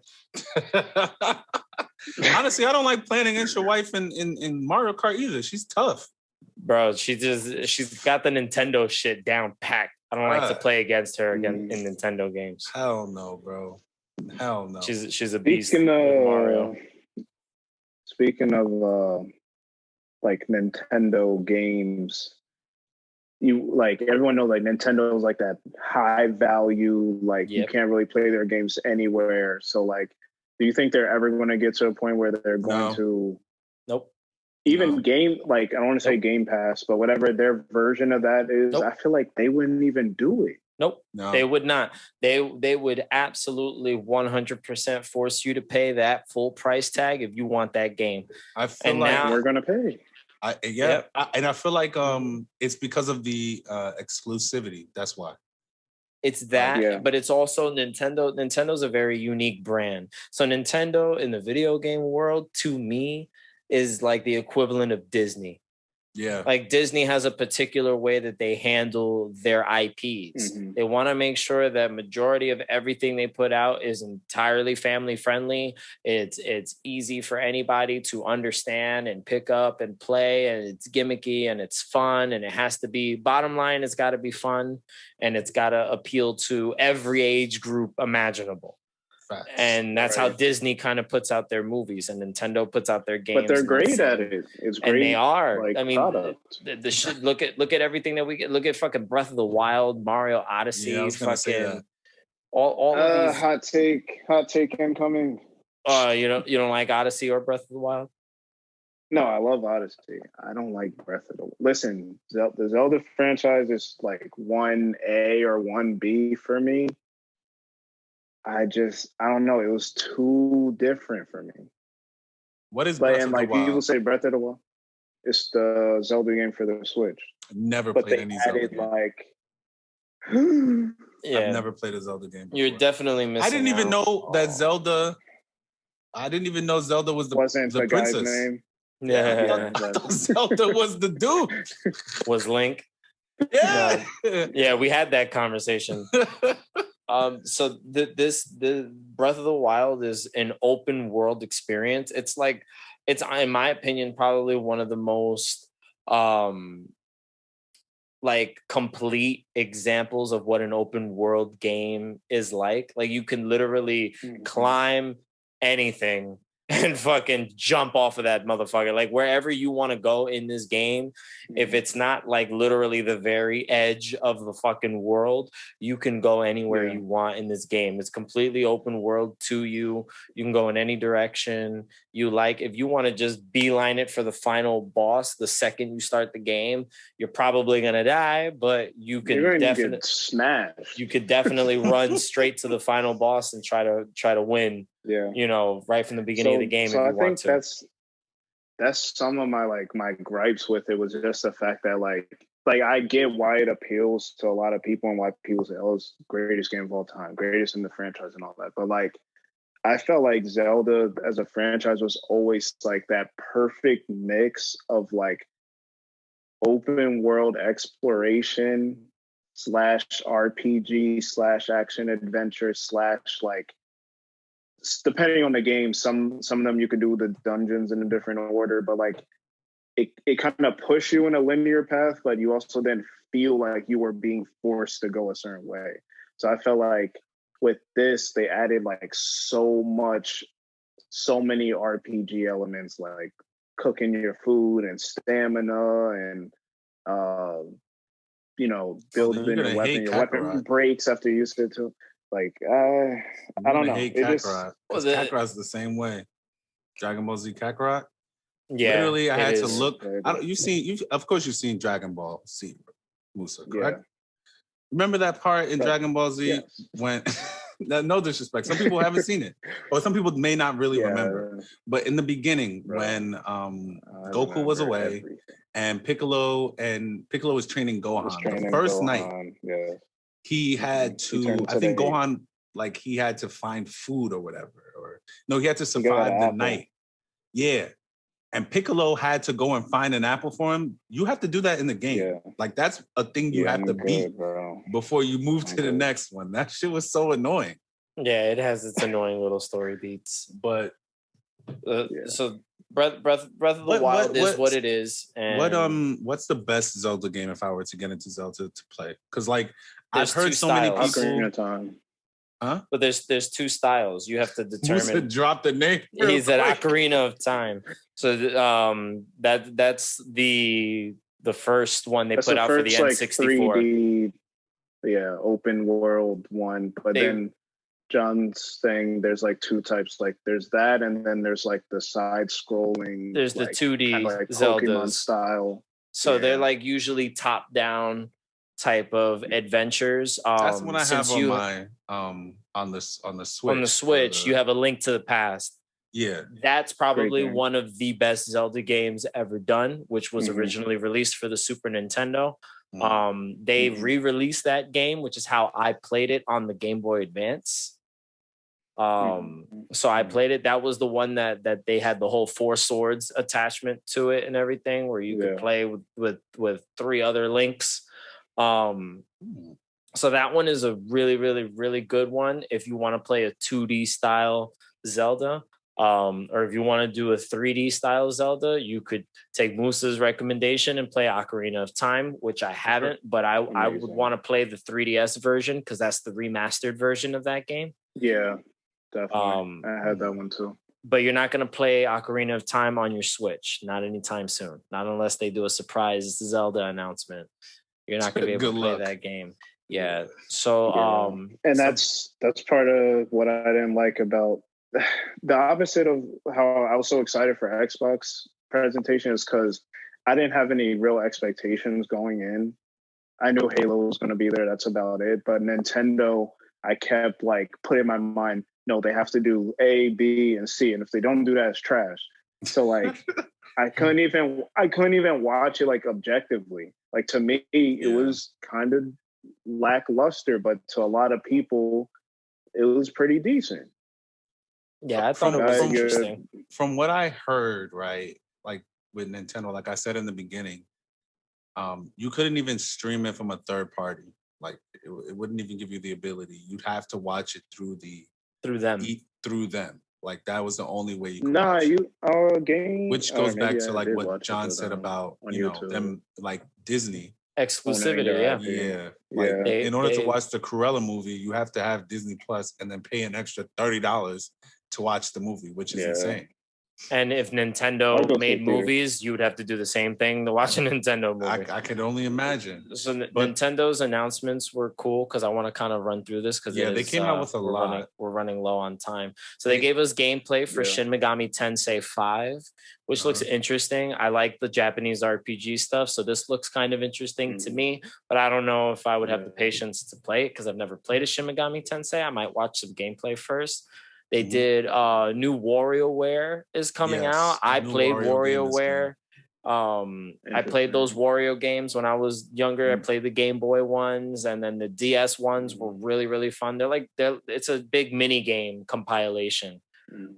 S2: Honestly, I don't like playing against your wife in Mario Kart either. She's tough.
S1: Bro, she's got the Nintendo shit down packed. I don't like to play against her again in Nintendo games.
S2: Hell no, bro. Hell no.
S1: She's a beast with Mario.
S3: Speaking of like Nintendo games, everyone knows like Nintendo is like that high value, you can't really play their games anywhere. So do you think they're ever going to get to a point where they're going to?
S1: Nope.
S3: Even game, I don't want to say Game Pass, but whatever their version of that is, I feel like they wouldn't even do it.
S1: Nope. No. They would not. They would absolutely 100% force you to pay that full price tag if you want that game.
S2: I feel now
S3: we're going to pay.
S2: And I feel like it's because of the exclusivity. That's why.
S1: It's that, but it's also Nintendo. Nintendo's a very unique brand. So Nintendo in the video game world, to me, is like the equivalent of Disney.
S2: Yeah.
S1: Like Disney has a particular way that they handle their IPs. Mm-hmm. They want to make sure that majority of everything they put out is entirely family friendly. It's easy for anybody to understand and pick up and play, and it's gimmicky and it's fun, and it has to be, bottom line, it's got to be fun, and it's got to appeal to every age group imaginable. And that's how Disney kind of puts out their movies, and Nintendo puts out their games.
S3: But they're great at it. It's great,
S1: and they are. I mean, the shit. Look at everything that we get. Look at fucking Breath of the Wild, Mario Odyssey, fucking all of these.
S3: Hot take incoming.
S1: You don't like Odyssey or Breath of the Wild?
S3: No, I love Odyssey. I don't like Breath of the Wild. Listen, the Zelda franchise is like 1A or 1B for me. I don't know. It was too different for me.
S2: What is Breath of the Wild?
S3: People say Breath of the Wild. It's the Zelda game for the Switch.
S2: I've never played any Zelda game. I've never played a Zelda game before.
S1: You're definitely missing.
S2: I didn't even know that Zelda. I didn't even know Zelda was the princess.
S3: Guy's name.
S1: Yeah.
S2: I thought Zelda was the dude.
S1: Was Link?
S2: Yeah.
S1: Yeah, we had that conversation. The Breath of the Wild is an open world experience. It's in my opinion probably one of the most like complete examples of what an open world game is like. Like you can literally climb anything and fucking jump off of that motherfucker. Like wherever you want to go in this game, if it's not like literally the very edge of the fucking world, you can go anywhere you want in this game. It's completely open world to you. You can go in any direction you like. If you want to just beeline it for the final boss, the second you start the game, you're probably gonna die, but you can definitely
S3: smash.
S1: You could definitely run straight to the final boss and try to win.
S3: Yeah,
S1: you know, right from the beginning of the game.
S3: So
S1: if you
S3: I
S1: want
S3: think
S1: to.
S3: that's some of my gripes with it was just the fact that like I get why it appeals to a lot of people and why people say, "Oh, it's the greatest game of all time, greatest in the franchise," and all that. But like, I felt like Zelda as a franchise was always like that perfect mix of like open world exploration / RPG / action adventure / like, depending on the game, some of them you could do the dungeons in a different order, but like it kind of push you in a linear path, but you also then feel like you were being forced to go a certain way. So I felt like with this, they added like so many RPG elements, like cooking your food and stamina and building your weapon. Your weapon breaks after you use it too. Like I don't know.
S2: Hate Kakarot, because Kakarot's the same way. Dragon Ball Z Kakarot.
S1: Yeah,
S2: literally, I had to look. Of course, you've seen Dragon Ball Z, Musa, correct? Yeah. Remember that part in Dragon Ball Z when? No disrespect. Some people haven't seen it, or some people may not really remember. But in the beginning, when Goku was away, and Piccolo was training Gohan, the first night, he had to. I think Gohan, like, he had to find food or whatever, or no, he had to survive the night. Yeah. And Piccolo had to go and find an apple for him. You have to do that in the game. Yeah. Like, that's a thing you have to beat before you move to the next one. That shit was so annoying.
S1: Yeah, it has its annoying little story beats.
S2: But
S1: so Breath of the Wild is what it is. And
S2: what's the best Zelda game if I were to get into Zelda to play? Because like I've heard so many people.
S3: Ocarina of Time.
S2: Huh?
S1: But there's two styles. You have to determine.
S2: Musa dropped the name.
S1: He's at Ocarina of Time. So that's the first one they put out for the N64.
S3: Like 3D, open world one. But then John's thing, there's like two types. Like there's that, and then there's like the side scrolling.
S1: There's the 2D kind of like
S3: Pokemon style.
S1: So they're like usually top down type of adventures.
S2: That's what I have on my on the Switch.
S1: On the Switch, you have A Link to the Past.
S2: Yeah,
S1: that's probably one of the best Zelda games ever done, which was originally released for the Super Nintendo. They re-released that game, which is how I played it on the Game Boy Advance. So I played it. That was the one that they had the whole 4 swords attachment to it and everything, where you could play with 3 other links. So that one is a really, really, really good one if you want to play a 2D style Zelda. Or if you want to do a 3D style Zelda, you could take Musa's recommendation and play Ocarina of Time, which I haven't, but I would want to play the 3DS version because that's the remastered version of that game.
S3: Yeah, definitely. I had that one too.
S1: But you're not going to play Ocarina of Time on your Switch, not anytime soon. Not unless they do a surprise Zelda announcement. You're not going to be able to play that game. Yeah. So,
S3: and that's part of what I didn't like about the opposite of how I was so excited for Xbox presentation is because I didn't have any real expectations going in. I knew Halo was going to be there. That's about it. But Nintendo, I kept like putting in my mind, no, they have to do A, B, and C. And if they don't do that, it's trash. So like, I couldn't even watch it like objectively. Like to me, it was kind of lackluster, but to a lot of people, it was pretty decent.
S1: Yeah, I thought it was interesting.
S2: From what I heard, right, like with Nintendo, like I said in the beginning, you couldn't even stream it from a third party. Like it wouldn't even give you the ability. You'd have to watch it through them. Like that was the only way you could watch it.
S3: Game.
S2: Which goes back to like what John said about them like Disney
S1: exclusivity.
S2: Yeah. Like in order to watch the Cruella movie, you have to have Disney Plus and then pay an extra $30 to watch the movie, which is insane.
S1: And if Nintendo made movies, you would have to do the same thing to watch a Nintendo movie.
S2: I could only imagine.
S1: So Nintendo's announcements were cool because I want to kind of run through this because
S2: they came out with a lot.
S1: We're running low on time. So they gave us gameplay for Shin Megami Tensei 5, which looks interesting. I like the Japanese RPG stuff, so this looks kind of interesting to me. But I don't know if I would have the patience to play it because I've never played a Shin Megami Tensei. I might watch some gameplay first. They did new WarioWare is coming out. I played WarioWare. I played those Wario games when I was younger. I played the Game Boy ones, and then the DS ones were really, really fun. It's a big mini game compilation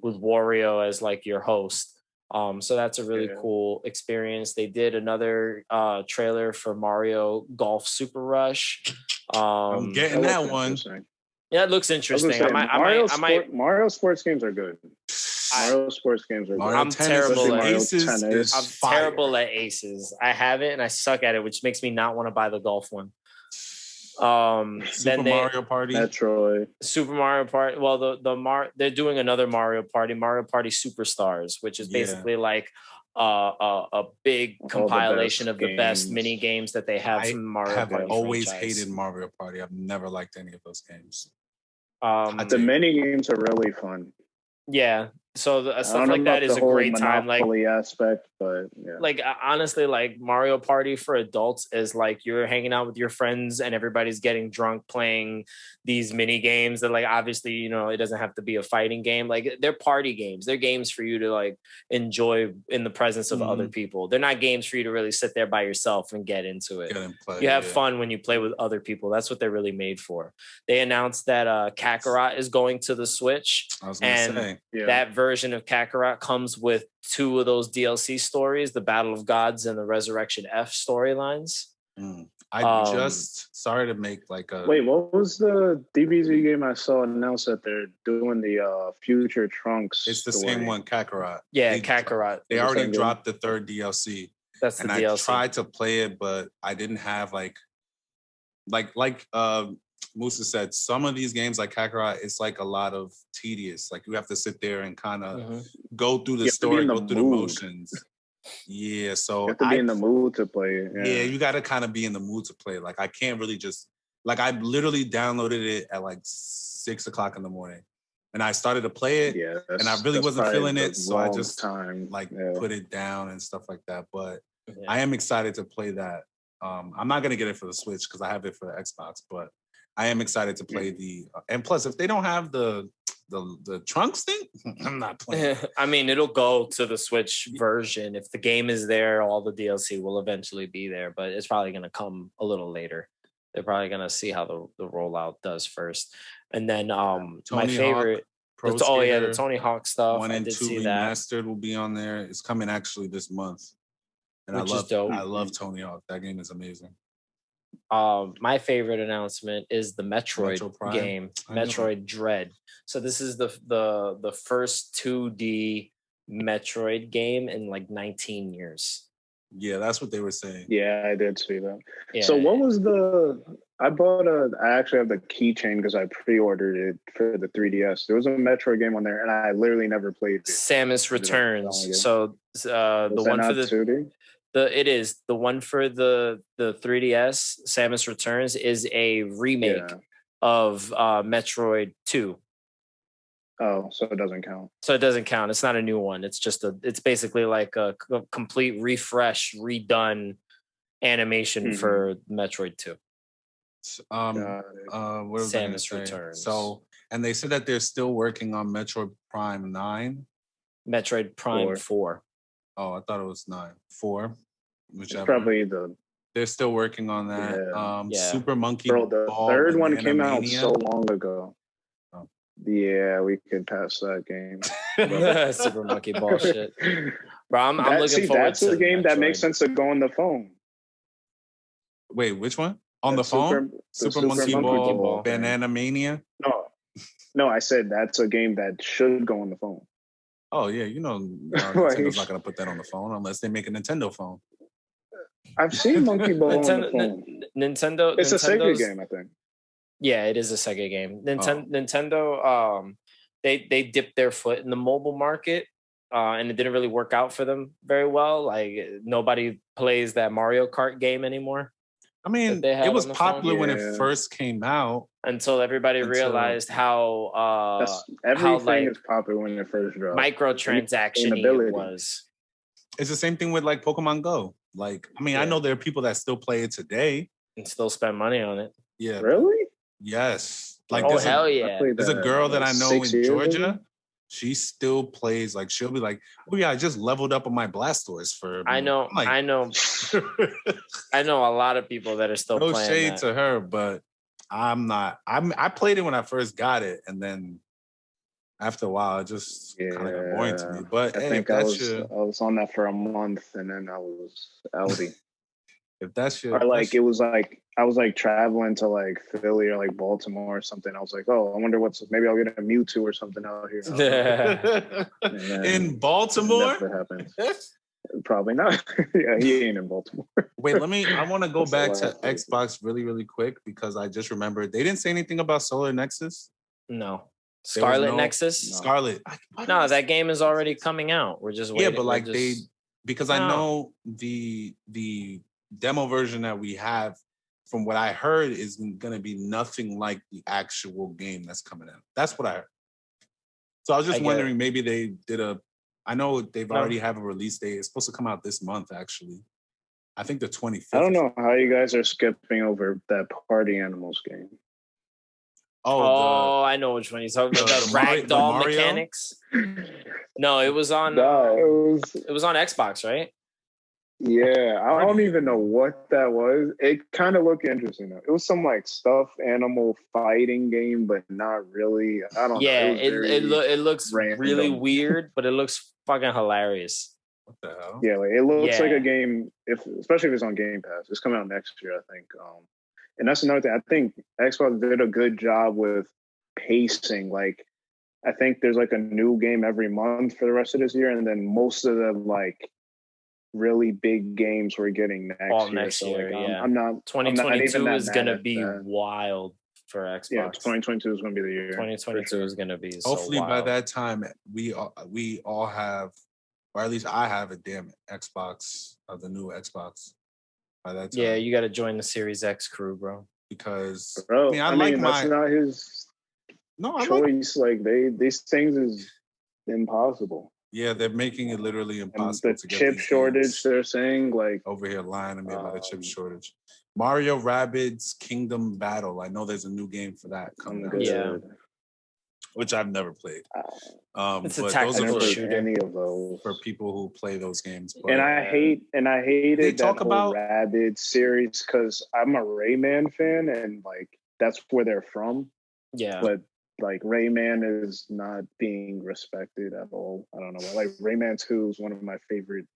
S1: with Wario as like your host. So that's a really cool experience. They did another trailer for Mario Golf Super Rush.
S2: I'm getting that one.
S1: Yeah, it looks interesting.
S3: Mario sports games are good. Mario sports games are good.
S1: I'm terrible at aces. I'm terrible at aces. I have it and I suck at it, which makes me not want to buy the golf one.
S2: Mario Party,
S3: Metroid,
S1: Super Mario Party. Well, they're doing another Mario Party Superstars, which is basically like a big compilation of the best mini games that they have from Mario Party.
S2: I've always hated Mario Party. I've never liked any of those games.
S3: The mini games are really fun.
S1: Yeah, so stuff like that is a great time. Like
S3: aspect, but
S1: like honestly, like Mario Party for adults is like you're hanging out with your friends and everybody's getting drunk playing these mini games that like obviously it doesn't have to be a fighting game. Like they're party games. They're games for you to like enjoy in the presence of other people. They're not games for you to really sit there by yourself and get into it. You have fun when you play with other people. That's what they're really made for. They announced that Kakarot is going to the Switch, that version of Kakarot comes with 2 of those DLC stories, the Battle of Gods and the Resurrection F storylines.
S2: Sorry to make like a...
S3: Wait, what was the DBZ game I saw announced that they're doing the Future Trunks?
S2: It's the same one, Kakarot.
S1: Yeah, Kakarot.
S2: They already dropped the 3rd DLC.
S1: That's the DLC.
S2: I tried to play it, but I didn't have like Musa said, some of these games like Kakarot, it's like a lot of tedious. Like you have to sit there and kind of go through the story, go through the motions. Yeah, so
S3: you have to be in the mood to play it.
S2: Yeah, you got to kind of be in the mood to play. Like I can't really just I literally downloaded it at like 6 o'clock in the morning, and I started to play it, and I really wasn't feeling it, so I just put it down and stuff like that. But I am excited to play that. I'm not gonna get it for the Switch because I have it for the Xbox, but I am excited to play and plus if they don't have the trunks thing, I'm not playing.
S1: I mean, it'll go to the Switch version. If the game is there, all the DLC will eventually be there, but it's probably going to come a little later. They're probably going to see how the rollout does first. And then my favorite, the Tony Hawk stuff.
S2: 1 and 2 remastered will be on there. It's coming actually this month. And I love Tony Hawk. That game is amazing.
S1: My favorite announcement is the Metroid game, Metroid Dread. So this is the first 2D Metroid game in like 19 years.
S2: Yeah, that's what they were saying.
S3: Yeah, I did see that. Yeah. So what was I actually have the keychain because I pre-ordered it for the 3DS. There was a Metroid game on there and I literally never played it.
S1: Samus Returns. So the one for the 2D? It is the one for the 3DS. Samus Returns is a remake of Metroid 2.
S3: Oh, so it doesn't count.
S1: So it doesn't count. It's not a new one. It's just it's basically like a complete refresh, redone animation for Metroid 2.
S2: Samus Returns. So, and they said that they're still working on Metroid Prime 9.
S1: Metroid Prime 4.
S2: Oh, I thought it was 9. 4. Whichever.
S3: It's probably
S2: they're still working on that. Super Monkey
S3: Ball. The third one came out so long ago. Oh. Yeah, we could pass that game.
S1: Super Monkey Ball shit. Bro, I'm looking forward
S3: that's
S1: to
S3: the game
S1: Metroid.
S3: That makes sense to go on the phone.
S2: Wait, which one? On the phone? Super Monkey Ball, Banana Mania?
S3: No, I said that's a game that should go on the phone.
S2: Oh, yeah. Nintendo's not going to put that on the phone unless they make a Nintendo phone.
S3: I've seen Monkey Ball on the phone.
S1: Nintendo.
S3: It's a Sega game, I think.
S1: Yeah, it is a Sega game. Nintendo, they dipped their foot in the mobile market, and it didn't really work out for them very well. Like nobody plays that Mario Kart game anymore.
S2: I mean, it was popular when it first came out.
S1: Until everybody realized how
S3: everything is popular when it first dropped.
S1: Microtransaction it was.
S2: It's the same thing with like Pokemon Go. Like, I mean, I know there are people that still play it today
S1: and still spend money on it.
S2: Yeah.
S3: Really?
S2: Yes. Like,
S1: there's
S2: a girl that I know in Georgia. She still plays. Like, she'll be like, "Oh yeah, I just leveled up on my Blastoise for."
S1: I know. I know a lot of people that are still playing.
S2: No shade to her, but I'm not. I played it when I first got it, and then after a while, it just kind of got boring to me. But
S3: I think I was on that for a month, and then I was outie.
S2: If that's your,
S3: or like it was like I was like traveling to like Philly or like Baltimore or something. I was like, oh, I wonder maybe I'll get a Mewtwo or something out here.
S2: In Baltimore?
S3: That happens. Probably not. Yeah, he ain't in Baltimore.
S2: Wait, I want to go back to Xbox really, really quick because I just remembered they didn't say anything about Solar Nexus.
S1: No. Scarlet Nexus?
S2: No. Scarlet.
S1: No, that game is already coming out. We're just waiting.
S2: Yeah, but like because I know the demo version that we have, from what I heard, is going to be nothing like the actual game that's coming out. That's what I heard. So I was just wondering, maybe they did I know they've already have a release date. It's supposed to come out this month, actually. I think the 25th.
S3: I don't know how you guys are skipping over that Party Animals game.
S1: I know which one you're talking about. The ragdoll mechanics. No, it was on. It was on Xbox, right?
S3: Yeah, I don't even know what that was. It kind of looked interesting though. It was some like stuffed animal fighting game, but not really. I don't know.
S1: Yeah, it looks random. Really weird, but it looks fucking hilarious.
S2: What the hell?
S3: Yeah, like it looks like a game. Especially if it's on Game Pass, it's coming out next year, I think. And that's another thing. I think Xbox did a good job with pacing. Like, I think there's like a new game every month for the rest of this year, and then most of the like really big games we're getting next year.
S1: Yeah.
S3: I'm not.
S1: 2022 is gonna be wild for Xbox.
S3: Yeah, 2022 is gonna be the year.
S1: 2022 is gonna be.
S2: Hopefully,
S1: so
S2: by that time, we all have, or at least I have a damn Xbox, the new Xbox. By that time.
S1: Yeah, you got to join the Series X crew, bro.
S2: Because
S3: I mean, that's not his choice. Like these things is impossible.
S2: Yeah, they're making it literally impossible
S3: to get chip shortage. Games. They're saying like
S2: over here lying to me about a chip shortage. Mario Rabbids Kingdom Battle. I know there's a new game for that coming out.
S1: Yeah.
S2: Which I've never played.
S1: It's a tactical shooter.
S3: Any of those
S2: for people who play those games. But,
S3: and I hated that whole Rabbids series because I'm a Rayman fan and like that's where they're from.
S1: Yeah,
S3: but like Rayman is not being respected at all. I don't know. Like Rayman 2 is one of my favorite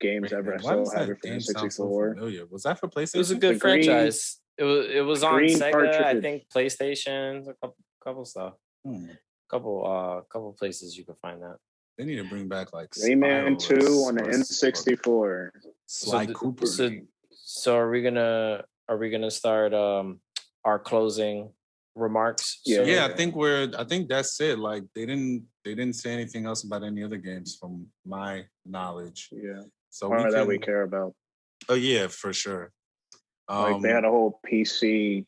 S3: games ever. I still have it for N64.
S2: So was that for PlayStation?
S1: It was a good franchise. It was on Sega, cartridge. I think PlayStation, a couple stuff. Couple places you can find that.
S2: They need to bring back like
S3: Rayman 2 on the N64.
S2: Sly Cooper.
S1: So are we gonna start our closing remarks?
S3: Yeah,
S2: I think that's it. Like they didn't say anything else about any other games from my knowledge.
S3: Yeah.
S2: So
S3: that we care about.
S2: Oh yeah, for sure.
S3: Like they had a whole PC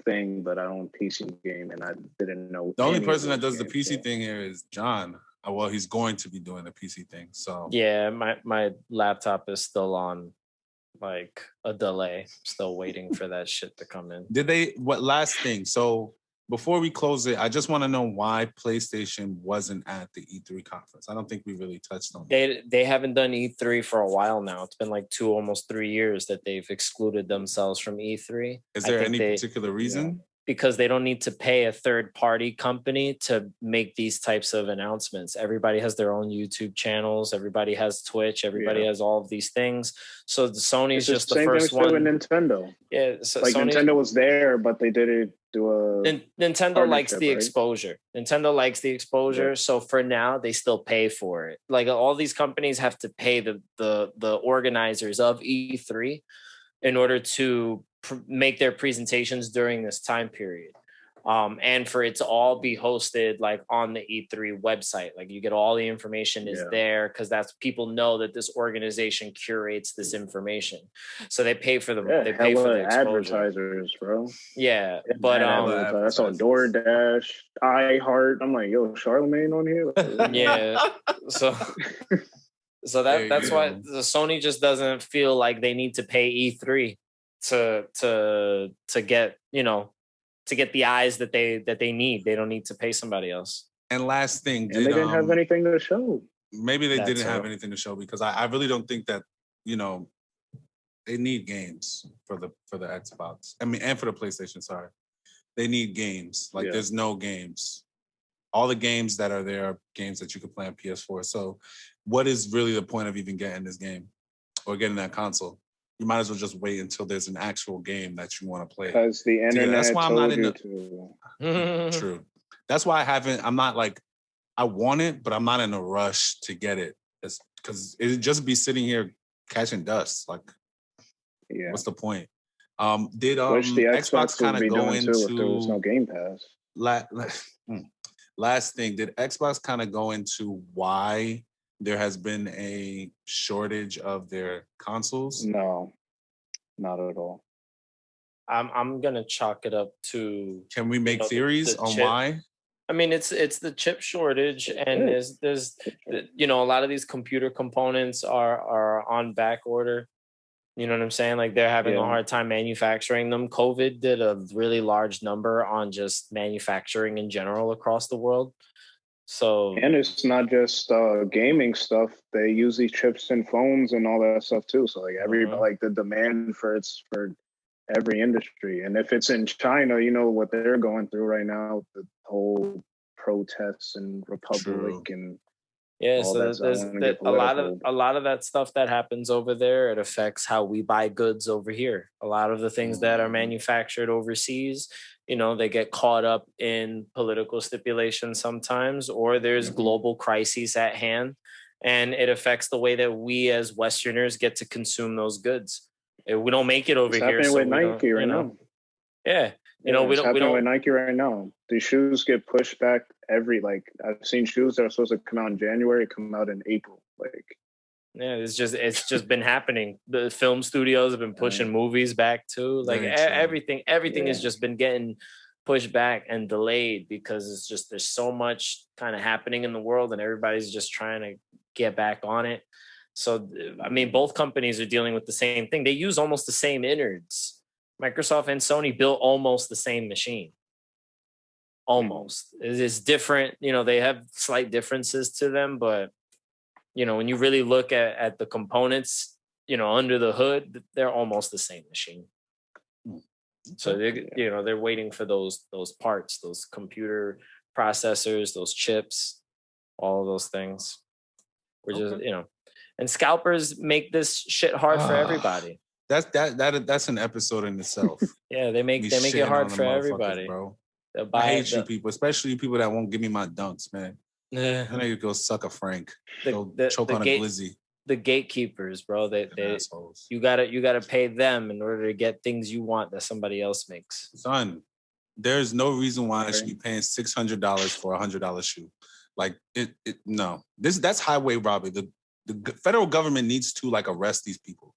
S3: thing, but I own PC game and I didn't know.
S2: The only person that does the PC thing here is John. Well, he's going to be doing the PC thing. So
S1: yeah, my laptop is still on like a delay, still waiting for that shit to come in.
S2: Last thing? So before we close it, I just want to know why PlayStation wasn't at the E3 conference. I don't think we really touched on that.
S1: They haven't done E3 for a while now. It's been like almost 3 years that they've excluded themselves from E3.
S2: Is there any particular reason?
S1: because they don't need to pay a third-party company to make these types of announcements. Everybody has their own YouTube channels. Everybody has Twitch. Everybody has all of these things. So Sony's just the first one.
S3: Same thing with Nintendo.
S1: Yeah, so
S3: like Sony, Nintendo was there, but they didn't do a.
S1: Nintendo likes the exposure. Nintendo likes the exposure. Yeah. So for now, they still pay for it. Like all these companies have to pay the organizers of E3 in order to make their presentations during this time period. And for it to all be hosted like on the E3 website. Like you get all the information is there because that's people know that this organization curates this information. So they pay for them. They pay for the exposure.
S3: Advertisers, bro.
S1: Yeah. But
S3: that's on DoorDash, iHeart. I'm like, yo, Charlemagne on here?
S1: Yeah. So that's why the Sony just doesn't feel like they need to pay E3 to get, to get the eyes that they need. They don't need to pay somebody else.
S2: And last thing,
S3: they didn't have anything to show.
S2: Maybe they didn't have anything to show because I really don't think that, they need games for the Xbox. I mean, and for the PlayStation, sorry. They need games. Like there's no games. All the games that are there are games that you could play on PS4. So what is really the point of even getting this game or getting that console? You might as well just wait until there's an actual game that you want to play.
S3: Because the internet that's why I'm not in the...
S2: True. That's why I'm not like, I want it, but I'm not in a rush to get it. Because it'd just be sitting here catching dust. Like, what's the point? Did
S3: Which the Xbox kind of go into if there was no Game Pass?
S2: Last thing, did Xbox kind of go into why there has been a shortage of their consoles?
S3: No, not at all.
S1: I'm gonna chalk it up to.
S2: Can we make theories on why?
S1: I mean, it's the chip shortage, and there's a lot of these computer components are on back order. You know what I'm saying? Like they're having a hard time manufacturing them. COVID did a really large number on just manufacturing in general across the world. So,
S3: and it's not just gaming stuff. They use these chips in phones and all that stuff too. So like everybody, like the demand for every industry. And if it's in China, you know what they're going through right now, the whole protests and Republic and
S1: so there's a lot of that stuff that happens over there. It affects how we buy goods over here. A lot of the things that are manufactured overseas, they get caught up in political stipulations sometimes, or there's global crises at hand, and it affects the way that we as Westerners get to consume those goods. We don't make it over here.
S3: It's happening with Nike right now.
S1: Yeah.
S3: We don't with Nike right now. The shoes get pushed back I've seen shoes that are supposed to come out in January come out in April.
S1: It's just been happening. The film studios have been pushing movies back too. Like everything has just been getting pushed back and delayed because it's just there's so much kind of happening in the world and everybody's just trying to get back on it. So I mean, both companies are dealing with the same thing. They use almost the same innards. Microsoft and Sony built almost the same machine. Almost. It's different. They have slight differences to them, but, when you really look at the components, under the hood, they're almost the same machine. So, they're waiting for those parts, those computer processors, those chips, all of those things. We're just, and scalpers make this shit hard for everybody.
S2: That's an episode in itself.
S1: They make it hard for everybody,
S2: bro. I hate you people, especially you people that won't give me my dunks, man. I know you go suck a Frank. Go choke on a glizzy.
S1: The gatekeepers, bro. They you gotta pay them in order to get things you want that somebody else makes.
S2: Son, there's no reason why I should be paying $600 for a $100 shoe. Like no. That's highway robbery. The federal government needs to arrest these people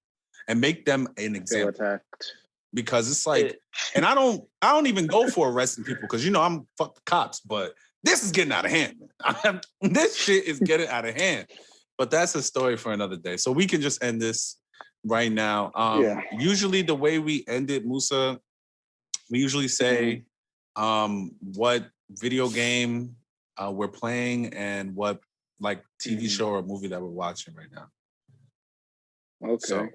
S2: and make them an example. Because it's and I don't even go for arresting people because I'm fuck the cops, but this is getting out of hand, man. This shit is getting out of hand. But that's a story for another day. So we can just end this right now. Usually the way we end it, Musa, we usually say what video game we're playing and what TV show or movie that we're watching right now.
S3: Okay. So,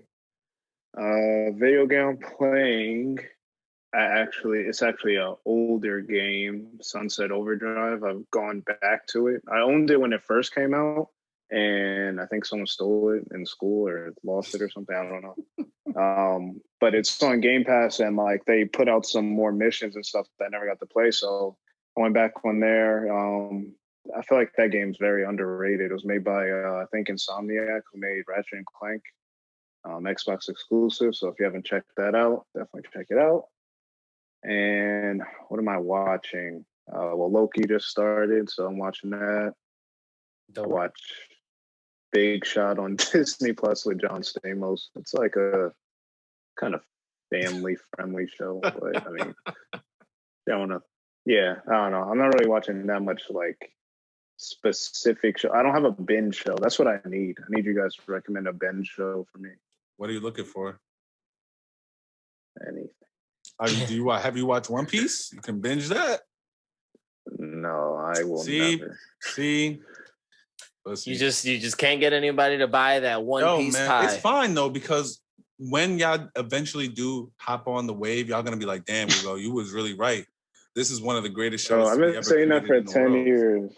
S3: video game playing. It's actually an older game, Sunset Overdrive. I've gone back to it. I owned it when it first came out, and I think someone stole it in school or lost it or something. I don't know. But it's on Game Pass, and like they put out some more missions and stuff that I never got to play. So I went back on there. I feel like that game's very underrated. It was made by I think Insomniac, who made Ratchet and Clank, Xbox exclusive. So if you haven't checked that out, definitely check it out. And what am I watching? Well, Loki just started, so I'm watching that. I watch Big Shot on Disney Plus with John Stamos. It's like a kind of family-friendly show, but I mean, I don't know. Yeah, I don't know. I'm not really watching that much like specific show. I don't have a binge show. That's what I need. I need you guys to recommend a binge show for me.
S2: What are you looking for?
S3: Anything.
S2: Have you watched One Piece? You can binge that.
S3: No, I will never.
S2: See,
S1: you just can't get anybody to buy that One Piece pie.
S2: It's fine though, because when y'all eventually do hop on the wave, y'all gonna be like, "Damn, Hugo, you was really right. This is one of the greatest shows."
S3: I've been saying that for 10 years.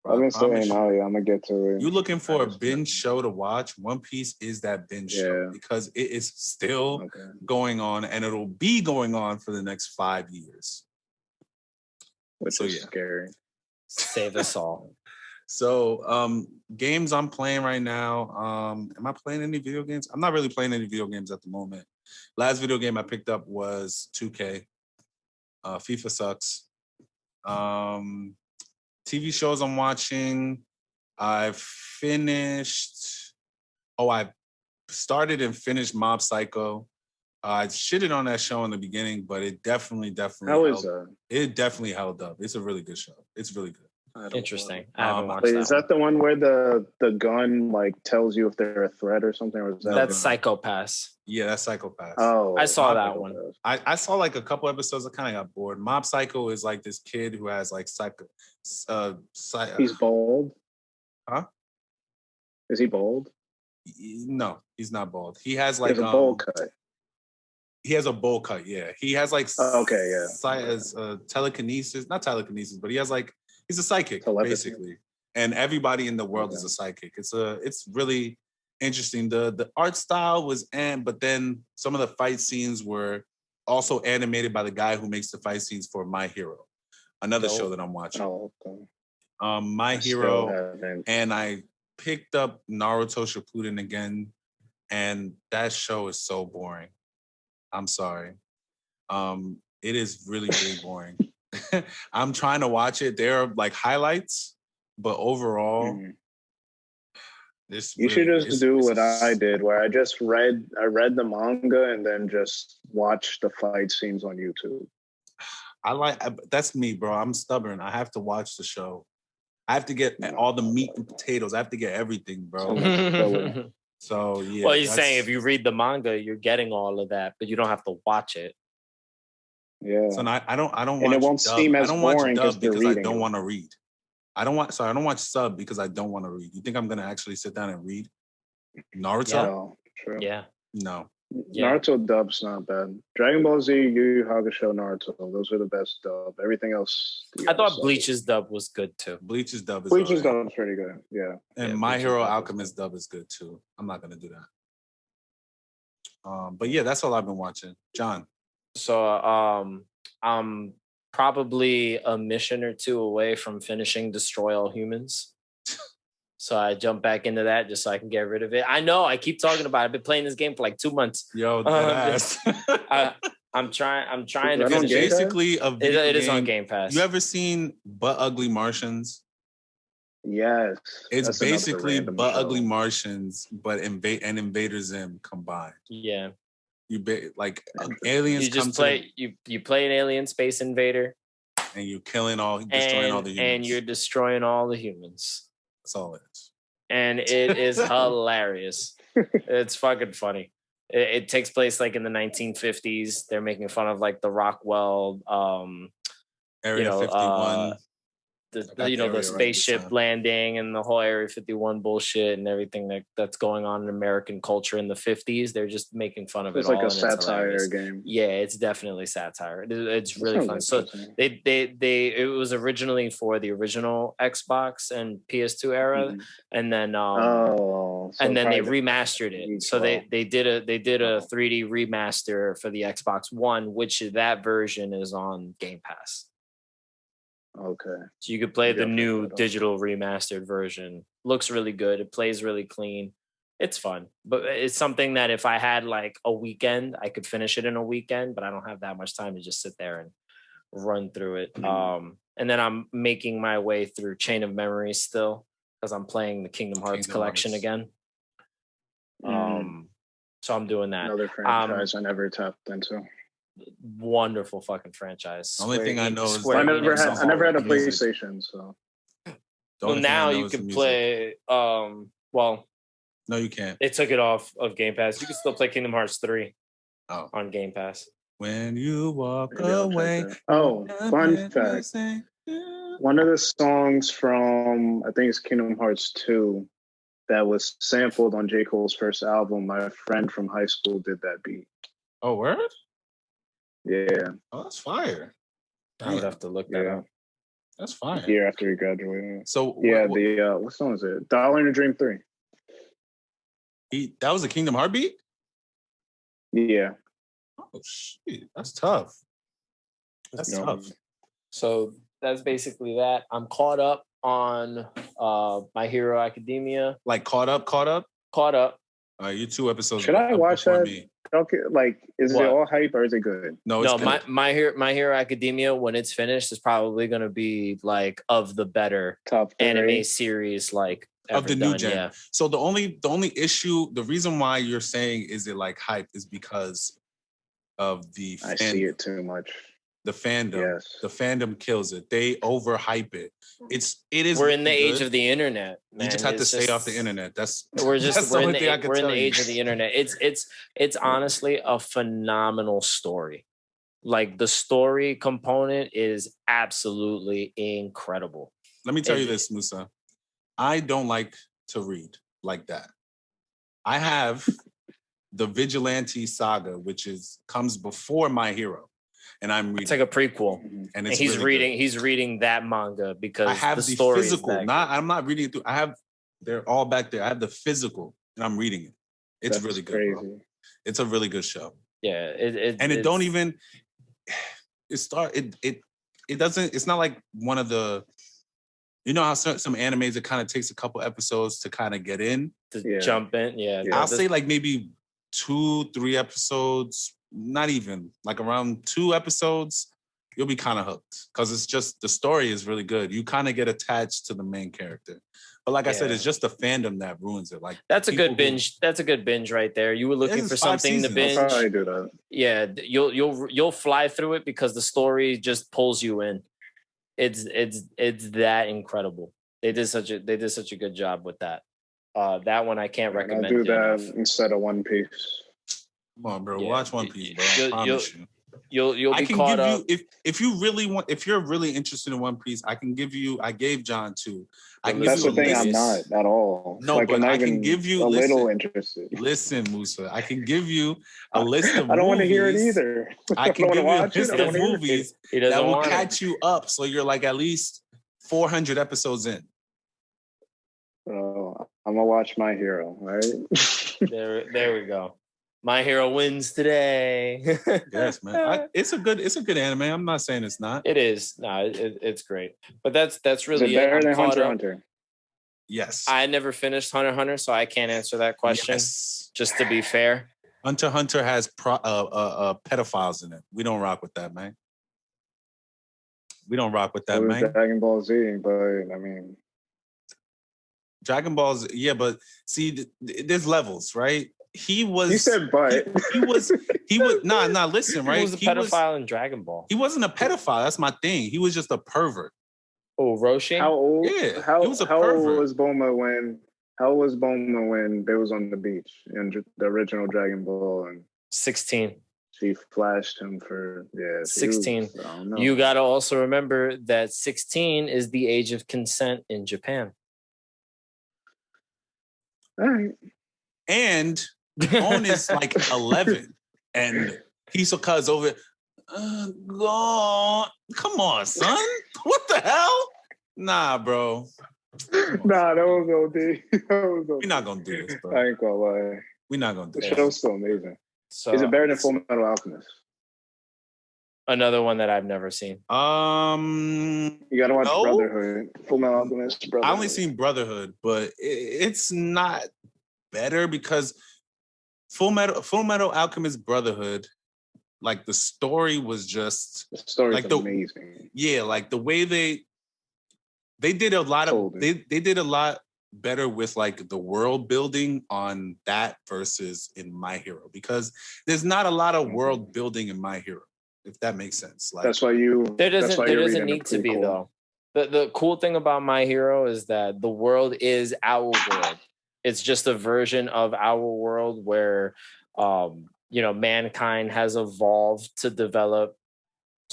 S3: I've been saying, I'm gonna get to it.
S2: You looking for a binge show to watch? One Piece is that binge show because it is still going on, and it'll be going on for the next 5 years.
S3: Which is scary.
S1: Save us all.
S2: So, games I'm playing right now. Am I playing any video games? I'm not really playing any video games at the moment. Last video game I picked up was 2K. FIFA sucks. TV shows I'm watching. I started and finished Mob Psycho. I shitted on that show in the beginning, but it definitely
S3: How is that?
S2: It definitely held up. It's a really good show. It's really good.
S1: Interesting. I haven't watched that.
S3: Is that the one where the gun like tells you if they're a threat or something? Or is that
S1: that's Psychopaths.
S2: Yeah, that's Psychopaths.
S3: Oh,
S1: I saw that one.
S2: I saw like a couple episodes. I kind of got bored. Mob Psycho is like this kid who has like
S3: he's bald.
S2: Huh?
S3: Is he bald?
S2: No, he's not bald. He has like
S3: a bowl cut.
S2: He has a bowl cut. Yeah, he has like telekinesis, not telekinesis, but he has like he's a psychic basically, and everybody in the world is a psychic. It's really interesting. The art style was but then some of the fight scenes were also animated by the guy who makes the fight scenes for My Hero, another show that I'm watching.
S3: Oh, okay.
S2: My Hero, and I picked up Naruto Shippuden again, and that show is so boring. I'm sorry. It is really, really boring. I'm trying to watch it. There are like highlights, but overall,
S3: you should just do what I did, where I read the manga and then just watch the fight scenes on YouTube.
S2: That's me, bro. I'm stubborn. I have to watch the show. I have to get all the meat and potatoes. I have to get everything, bro. So yeah.
S1: Well, he's saying if you read the manga, you're getting all of that, but you don't have to watch it.
S3: Yeah.
S2: So I don't watch.
S3: And it won't seem as boring
S2: because I don't want to read. I don't watch sub because I don't want to read. You think I'm gonna actually sit down and read Naruto?
S3: True.
S1: Yeah.
S2: No.
S3: Yeah. Naruto dub's not bad. Dragon Ball Z, Yu Yu Hakusho, Naruto. Those are the best dub. Everything else.
S1: I thought Bleach's dub was good too.
S2: Bleach's dub is
S3: pretty good. Yeah.
S2: And My Hero Alchemist dub is good too. I'm not gonna do that. But yeah, that's all I've been watching. John.
S1: So I'm probably a mission or two away from finishing Destroy All Humans. So I jump back into that just so I can get rid of it. I know I keep talking about it. I've been playing this game for like 2 months.
S2: Yo, ass.
S1: I'm trying to
S2: finish it. Basically a video
S1: it is on Game Pass.
S2: You ever seen But Ugly Martians?
S3: Yes.
S2: It's basically But Ugly Martians, but Invader Zim combined.
S1: Yeah.
S2: Aliens.
S1: You just you play an alien space invader,
S2: and you're destroying all the humans.
S1: And you're destroying all the humans.
S2: That's all it is.
S1: And it is hilarious. It's fucking funny. It takes place like in the 1950s. They're making fun of like the Rockwell,
S2: Area 51.
S1: the spaceship landing and the whole Area 51 bullshit and everything that's going on in American culture in the 50s. They're just making fun of it all.
S3: It's like a satire game.
S1: Yeah, it's definitely satire. It's really fun. So it was originally for the original Xbox and PS2 era, and then they remastered it. So they did a 3D remaster for the Xbox One, which that version is on Game Pass.
S3: Okay.
S1: So you could play the new digital remastered version. Looks really good. It plays really clean. It's fun. But it's something that if I had like a weekend, I could finish it in a weekend, but I don't have that much time to just sit there and run through it. And then I'm making my way through Chain of Memories still because I'm playing the Kingdom Hearts collection again. So I'm doing that.
S3: Another franchise I never tapped into.
S1: Wonderful fucking franchise.
S2: The only thing I know is
S3: I never had a PlayStation, so.
S1: Well, now you can play. No,
S2: you can't.
S1: They took it off of Game Pass. You can still play Kingdom Hearts 3 on Game Pass.
S2: When you walk away.
S3: Oh, fun fact. One of the songs from, I think it's Kingdom Hearts 2, that was sampled on J. Cole's first album. My friend from high school did that beat.
S2: Oh, word?
S3: Yeah.
S2: Oh, that's fire.
S1: I would have to look that up.
S2: That's fire.
S3: Year after he graduated.
S2: So
S3: what song is it? Dollar in a Dream 3.
S2: That was a Kingdom Heart beat?
S3: Yeah.
S2: Oh shit. That's tough. That's tough.
S1: So that's basically that. I'm caught up on My Hero Academia.
S2: Like caught up?
S1: Caught up.
S2: All right, you 2 episodes.
S3: Should I watch that? Okay, like, is it all hype or is it good?
S2: No, it's
S1: My Hero Academia, when it's finished, is probably going to be like of the better
S3: top
S1: anime series, like
S2: of the new gen.
S1: Yeah.
S2: So the only issue, the reason why you're saying is it like hype is because of the
S3: I see it too much.
S2: The fandom, The fandom kills it. They overhype it. It is.
S1: We're in the age of the internet. Man.
S2: You just have to stay off the internet.
S1: We're in the age of the internet. It's honestly a phenomenal story. Like the story component is absolutely incredible.
S2: Let me tell you this, Musa. I don't like to read like that. I have the Vigilante Saga, which comes before My Hero. And I'm reading.
S1: It's like a prequel,
S2: and
S1: he's reading that manga because
S2: I have
S1: the story
S2: physical. I'm not reading it through. They're all back there. I have the physical, and I'm reading it. It's really good. Bro. It's a really good show.
S1: Yeah,
S2: it don't even. It doesn't. It's not like one of the. You know how some animes it kind of takes a couple episodes to kind of get in
S1: to jump in. Yeah,
S2: I'll say like maybe 2-3 episodes. Not even like around 2 episodes, you'll be kind of hooked because it's just the story is really good. You kind of get attached to the main character, but like I said, it's just the fandom that ruins it. Like
S1: that's a good binge. That's a good binge right there. You were looking for something to binge.
S3: I'll probably do that.
S1: Yeah, you'll fly through it because the story just pulls you in. It's that incredible. They did such a good job with that. That one I can't recommend.
S3: I'll do that instead of One Piece.
S2: Come on, bro. Watch One Piece, bro. I promise you.
S1: You'll be caught up.
S2: If you're really interested in One Piece, I gave John 2.
S3: That's the thing. I'm not at all.
S2: No, like, but I can give you
S3: a little interested.
S2: Listen, Musa, I can give you a list of.
S3: I don't want to hear it either.
S2: I can give you a list of movies that will catch you up, so you're like at least 400 episodes in.
S3: Oh, I'm gonna watch My Hero. Right
S1: there we go. My Hero wins today.
S2: Yes, man. It's a good anime. I'm not saying it's not.
S1: It is. No, it's great. But that's really
S3: is it better than Hunter x Hunter?
S2: Yes.
S1: I never finished Hunter x Hunter, so I can't answer that question. Yes. Just to be fair.
S2: Hunter x Hunter has pedophiles in it. We don't rock with that, man. We don't rock with that, man.
S3: Dragon Ball Z, but I mean,
S2: Dragon Ball's but see, there's levels, right? He
S3: said, but
S2: he was nah. Listen, right?
S1: He was a pedophile in Dragon Ball.
S2: He wasn't a pedophile. That's my thing. He was just a pervert.
S1: Oh, Roshi?
S3: How old?
S2: Yeah,
S3: how
S2: he was a pervert.
S3: Old was Bulma when they was on the beach in the original Dragon Ball? And
S1: 16.
S3: She flashed him for
S1: 16. You got to also remember that 16 is the age of consent in Japan.
S3: All right.
S2: And Gon is like 11, and Hisoka's over. God, come on, son. What the hell? Nah, bro.
S3: Nah, that was OD.
S2: We're not gonna do this, bro.
S3: I ain't gonna lie.
S2: We're not gonna do
S3: this.
S2: The
S3: show's still amazing.
S1: So,
S3: is it better than Full Metal Alchemist?
S1: Another one that I've never seen.
S3: You gotta watch Brotherhood. Full Metal Alchemist. Brotherhood.
S2: I only seen Brotherhood, but it's not better because Full Metal Alchemist Brotherhood, like the story was just
S3: the story's
S2: like
S3: amazing.
S2: Like the way they did a lot of they did a lot better with like the world building on that versus in My Hero, because there's not a lot of world building in My Hero, if that makes sense. Like
S1: there doesn't need to be though. The cool thing about My Hero is that the world is our world. It's just a version of our world where mankind has evolved to develop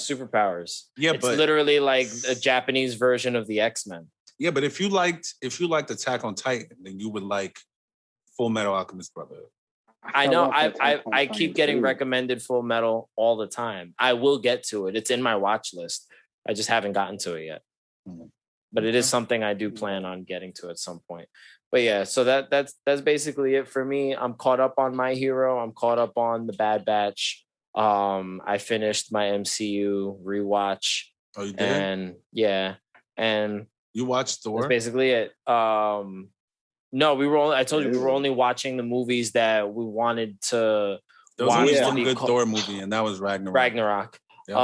S1: superpowers. Yeah, it's literally like a Japanese version of the X-Men.
S2: Yeah, but if you liked Attack on Titan, then you would like Full Metal Alchemist Brotherhood.
S1: I know. I keep getting recommended Full Metal all the time. I will get to it. It's in my watch list. I just haven't gotten to it yet. Mm-hmm. But it is something I do plan on getting to at some point. But yeah, so that's basically it for me. I'm caught up on My Hero. I'm caught up on The Bad Batch. I finished my MCU rewatch.
S2: Oh, you did?
S1: And yeah, and
S2: you watched Thor?
S1: That's basically it. No, I told you we were only watching the movies that we wanted to.
S2: There was only one good Thor movie, and that was Ragnarok. Yep.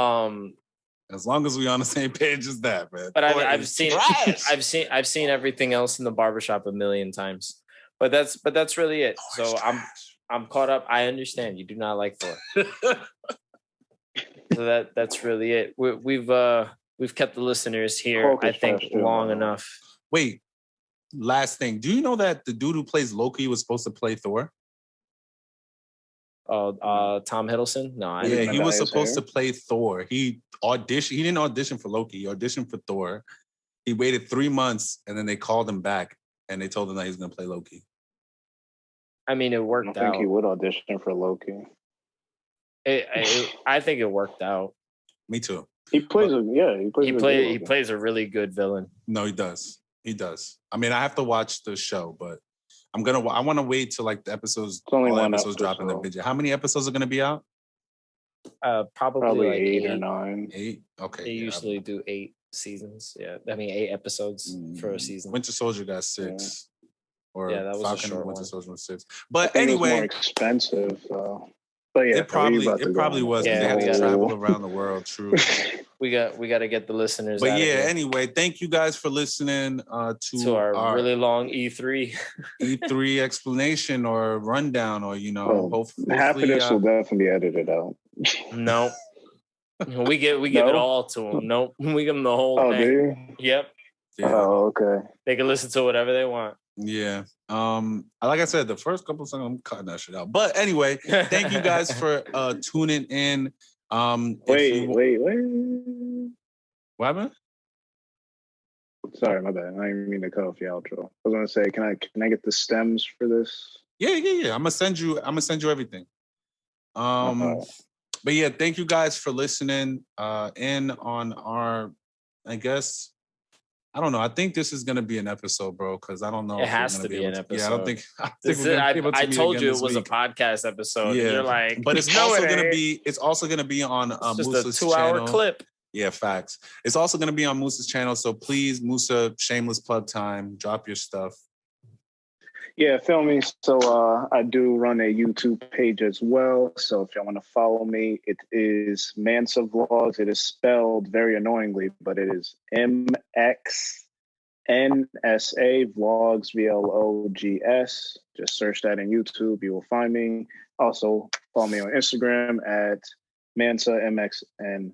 S2: As long as we're on the same page as that, man.
S1: But I've seen everything else in the barbershop a million times. But that's really it. So I'm caught up. I understand you do not like Thor. So that's really it. We've kept the listeners here, I think, long enough.
S2: Wait, last thing. Do you know that the dude who plays Loki was supposed to play Thor?
S1: Tom Hiddleston? No,
S2: he was supposed to play Thor. He didn't audition for Loki. He auditioned for Thor. He waited 3 months, and then they called him back, and they told him that he's going to play Loki.
S1: I mean, it worked out.
S3: I think he would audition for Loki.
S1: I think it worked out.
S2: Me too.
S3: He plays
S1: he plays a really good villain.
S2: No, he does. I mean, I have to watch the show, but I want to wait till like the episodes.
S3: Only
S2: all
S3: one
S2: episodes drop in the video. How many episodes are going to be out?
S1: Probably like
S3: 8 or 9.
S2: 8. Okay.
S1: They usually do 8 seasons. Yeah, I mean 8 episodes for a season.
S2: Winter Soldier got 6.
S1: Yeah.
S2: Or
S1: that was
S2: Falcon
S1: a short
S2: Winter
S1: one.
S2: Soldier was 6. But anyway,
S3: it was more expensive. But yeah,
S2: it probably was. Yeah, they had to travel around the world. True.
S1: we got to get the listeners.
S2: But
S1: out
S2: yeah,
S1: of here.
S2: Anyway, thank you guys for listening to
S1: our really long
S2: E3 explanation or rundown, or hopefully
S3: half of this will definitely be edited out.
S1: No, we give it all to them. Nope, we give them the whole thing.
S3: Do you?
S1: Yep.
S2: Yeah.
S3: Oh, okay.
S1: They can listen to whatever they want.
S2: Yeah. Like I said, the first couple of songs, I'm cutting that shit out. But anyway, thank you guys for tuning in.
S3: Wait.
S2: What happened?
S3: Sorry, my bad. I didn't mean to cut off the outro. I was gonna say, can I get the stems for this?
S2: Yeah. I'm gonna send you everything. But yeah, thank you guys for listening in on our, I guess. I don't know. I think this is going to be an episode, bro, because I don't know.
S1: It has to be an episode.
S2: Yeah, I don't think.
S1: I told you it was a podcast episode. Yeah. And you're like,
S2: but it's also going to be. It's also going to be on Musa's channel.
S1: 2-hour clip.
S2: Yeah, facts. It's also going to be on Musa's channel. So please, Musa, shameless plug time. Drop your stuff.
S3: Yeah, feel me. So I do run a YouTube page as well. So if y'all want to follow me, it is Mansa Vlogs. It is spelled very annoyingly, but it is MXNSA Vlogs, VLOGS. Just search that in YouTube. You will find me. Also, follow me on Instagram at Mansa MXNSA.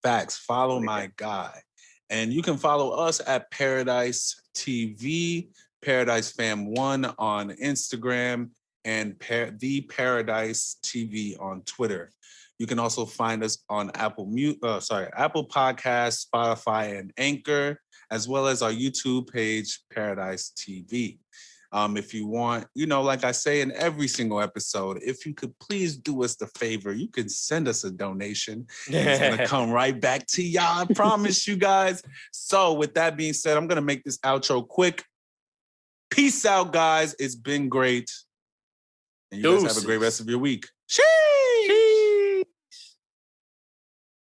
S2: Facts. Follow my guy. And you can follow us at Paradise TV, Paradise Fam 1 on Instagram. and The Paradise TV on Twitter. You can also find us on Apple Podcasts, Spotify, and Anchor, as well as our YouTube page, Paradise TV. If you want, like I say in every single episode, if you could please do us the favor, you can send us a donation. It's going to come right back to y'all. I promise you guys. So with that being said, I'm going to make this outro quick. Peace out, guys. It's been great. And you guys have a great rest of your week. Cheers!